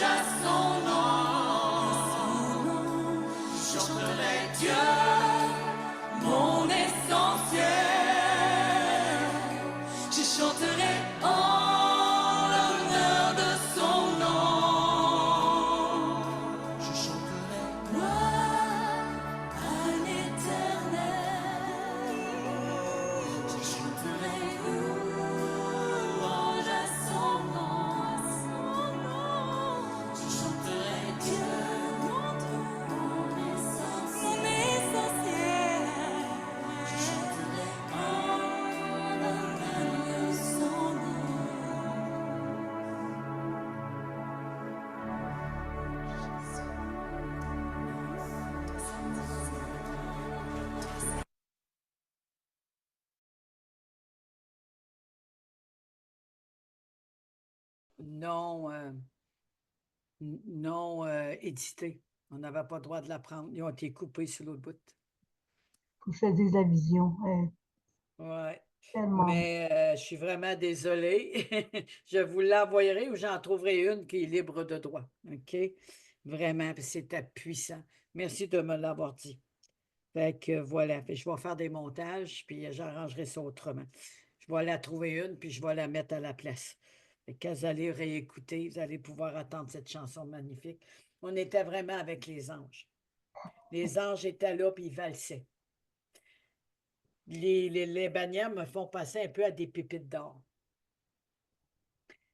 à son nom. Je chanterai Dieu, mon essentiel. Je chanterai en l'honneur de son nom. Je chanterai gloire à l'Éternel. Je chanterai louange à son nom. Je chanterai Dieu, mon essentiel. Je chanterai en l'honneur de son nom. Non, non édité. On n'avait pas le droit de la prendre. Ils ont été coupés sur l'autre bout. Faut que je te dise la vision. Ouais. Tellement. Mais je suis vraiment désolée. Je vous l'envoyerai ou j'en trouverai une qui est libre de droit. OK? Vraiment, puis c'était puissant. Merci de me l'avoir dit. Fait que voilà. Fait que je vais faire des montages, puis j'arrangerai ça autrement. Je vais la trouver une, puis je vais la mettre à la place. Fait que quand vous allez réécouter, vous allez pouvoir entendre cette chanson magnifique. On était vraiment avec les anges. Les anges étaient là, puis ils valsaient. Les bannières me font penser un peu à des pépites d'or.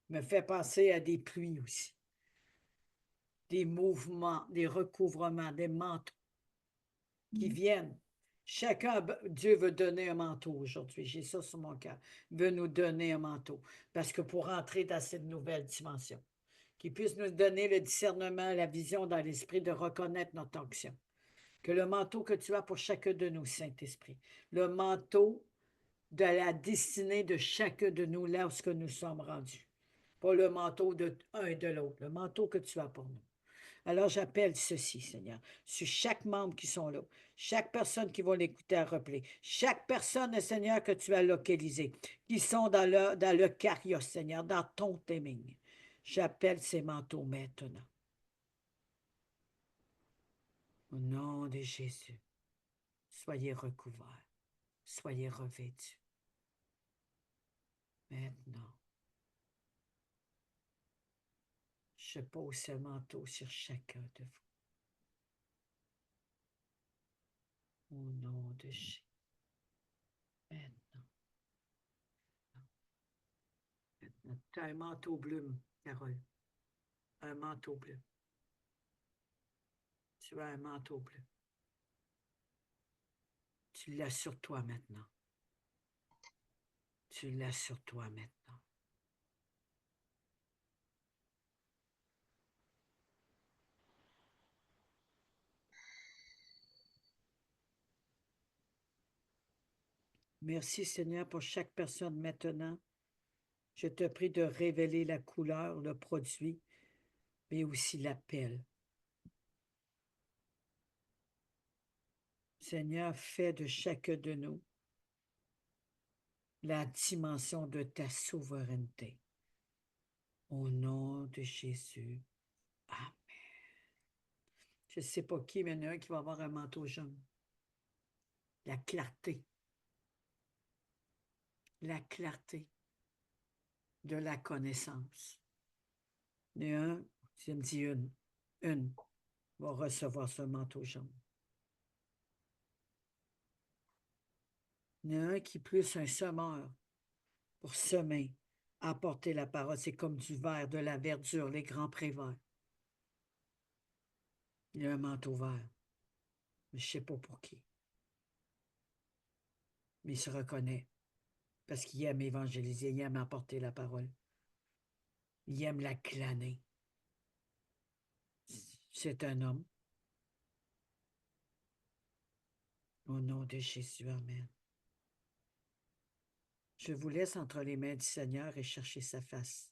Me fait penser à des pluies aussi. Des mouvements, des recouvrements, des manteaux qui viennent. Dieu veut donner un manteau aujourd'hui. J'ai ça sur mon cœur. Il veut nous donner un manteau. Parce que pour entrer dans cette nouvelle dimension, qu'il puisse nous donner le discernement, la vision dans l'esprit de reconnaître notre onction. Que le manteau que tu as pour chacun de nous, Saint-Esprit, le manteau de la destinée de chacun de nous, là où ce que nous sommes rendus. Pas le manteau de un et de l'autre, le manteau que tu as pour nous. Alors j'appelle ceci, Seigneur, sur chaque membre qui sont là, chaque personne qui va l'écouter à replay, chaque personne, Seigneur, que tu as localisé, qui sont dans le carrios, Seigneur, dans ton timing. J'appelle ces manteaux maintenant. Au nom de Jésus, soyez recouverts, soyez revêtus. Maintenant, je pose ce manteau sur chacun de vous. Au nom de Jésus. Maintenant. Tu as un manteau bleu, Carole. Un manteau bleu. Tu as un manteau bleu. Tu l'as sur toi maintenant. Tu l'as sur toi maintenant. Merci Seigneur pour chaque personne maintenant. Je te prie de révéler la couleur, le produit, mais aussi l'appel. Seigneur, fais de chacun de nous la dimension de ta souveraineté. Au nom de Jésus. Amen. Je ne sais pas qui, mais il y en a un qui va avoir un manteau jaune. La clarté. La clarté de la connaissance. Il y en a un, je me dis une va recevoir ce manteau jaune. Il y en a un qui est plus un semeur pour semer, apporter la parole. C'est comme du vert, de la verdure, les grands prés verts. Il y a un manteau vert, mais je ne sais pas pour qui. Mais il se reconnaît parce qu'il aime évangéliser, il aime apporter la parole. Il aime la claner. C'est un homme. Au nom de Jésus, amen. Je vous laisse entre les mains du Seigneur et chercher sa face.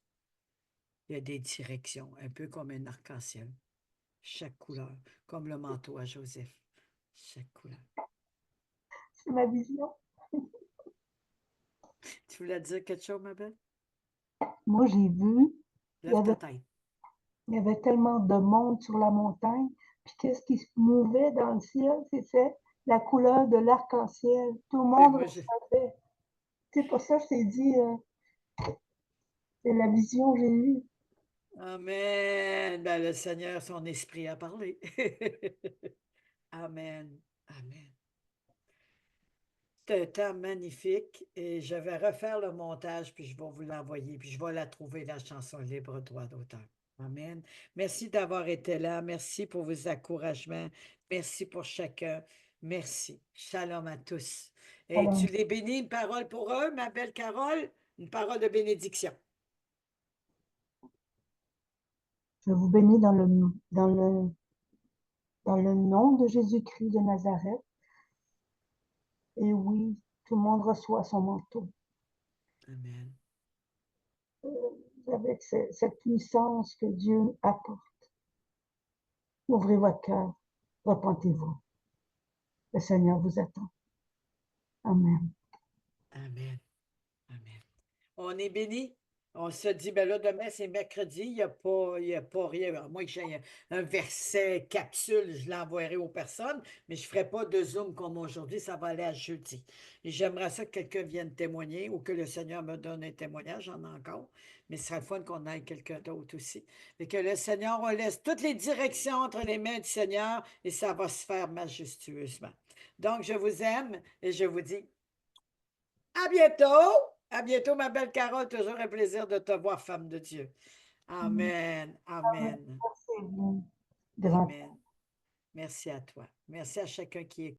Il y a des directions, un peu comme un arc-en-ciel. Chaque couleur, comme le manteau à Joseph. Chaque couleur. C'est ma vision. Tu voulais dire quelque chose, ma belle? Moi, j'ai vu, il y Lève ta avait, tête. Il y avait tellement de monde sur la montagne. Puis qu'est-ce qui se mouvait dans le ciel? C'était la couleur de l'arc-en-ciel. Tout le Et monde moi, regardait. C'est pour ça que je t'ai dit, c'est la vision que j'ai eue. Amen. Ben, le Seigneur, son esprit a parlé. Amen. Amen. C'est un temps magnifique et je vais refaire le montage puis je vais vous l'envoyer puis je vais la trouver, la chanson libre droit d'auteur. Amen. Merci d'avoir été là. Merci pour vos encouragements. Merci pour chacun. Merci. Shalom à tous. Et Alors, tu les bénis, une parole pour eux, ma belle Carole, une parole de bénédiction. je vous bénis dans le nom de Jésus-Christ de Nazareth. Et oui, tout le monde reçoit son manteau. Amen. Avec cette puissance que Dieu apporte. Ouvrez votre cœur, repentez-vous. Le Seigneur vous attend. Amen. Amen. Amen. On est béni. On se dit, ben là, demain, c'est mercredi, il y a pas rien. À moins que j'ai un verset capsule, je l'envoierai aux personnes, mais je ne ferai pas de Zoom comme aujourd'hui, ça va aller à jeudi. Et j'aimerais ça que quelqu'un vienne témoigner ou que le Seigneur me donne un témoignage, j'en ai encore, mais ce serait le fun qu'on ait quelqu'un d'autre aussi. Et que le Seigneur, on laisse toutes les directions entre les mains du Seigneur et ça va se faire majestueusement. Donc, je vous aime et je vous dis à bientôt. À bientôt, ma belle Carole. Toujours un plaisir de te voir, femme de Dieu. Amen. Amen. Merci, grand. Amen. Merci à toi. Merci à chacun qui est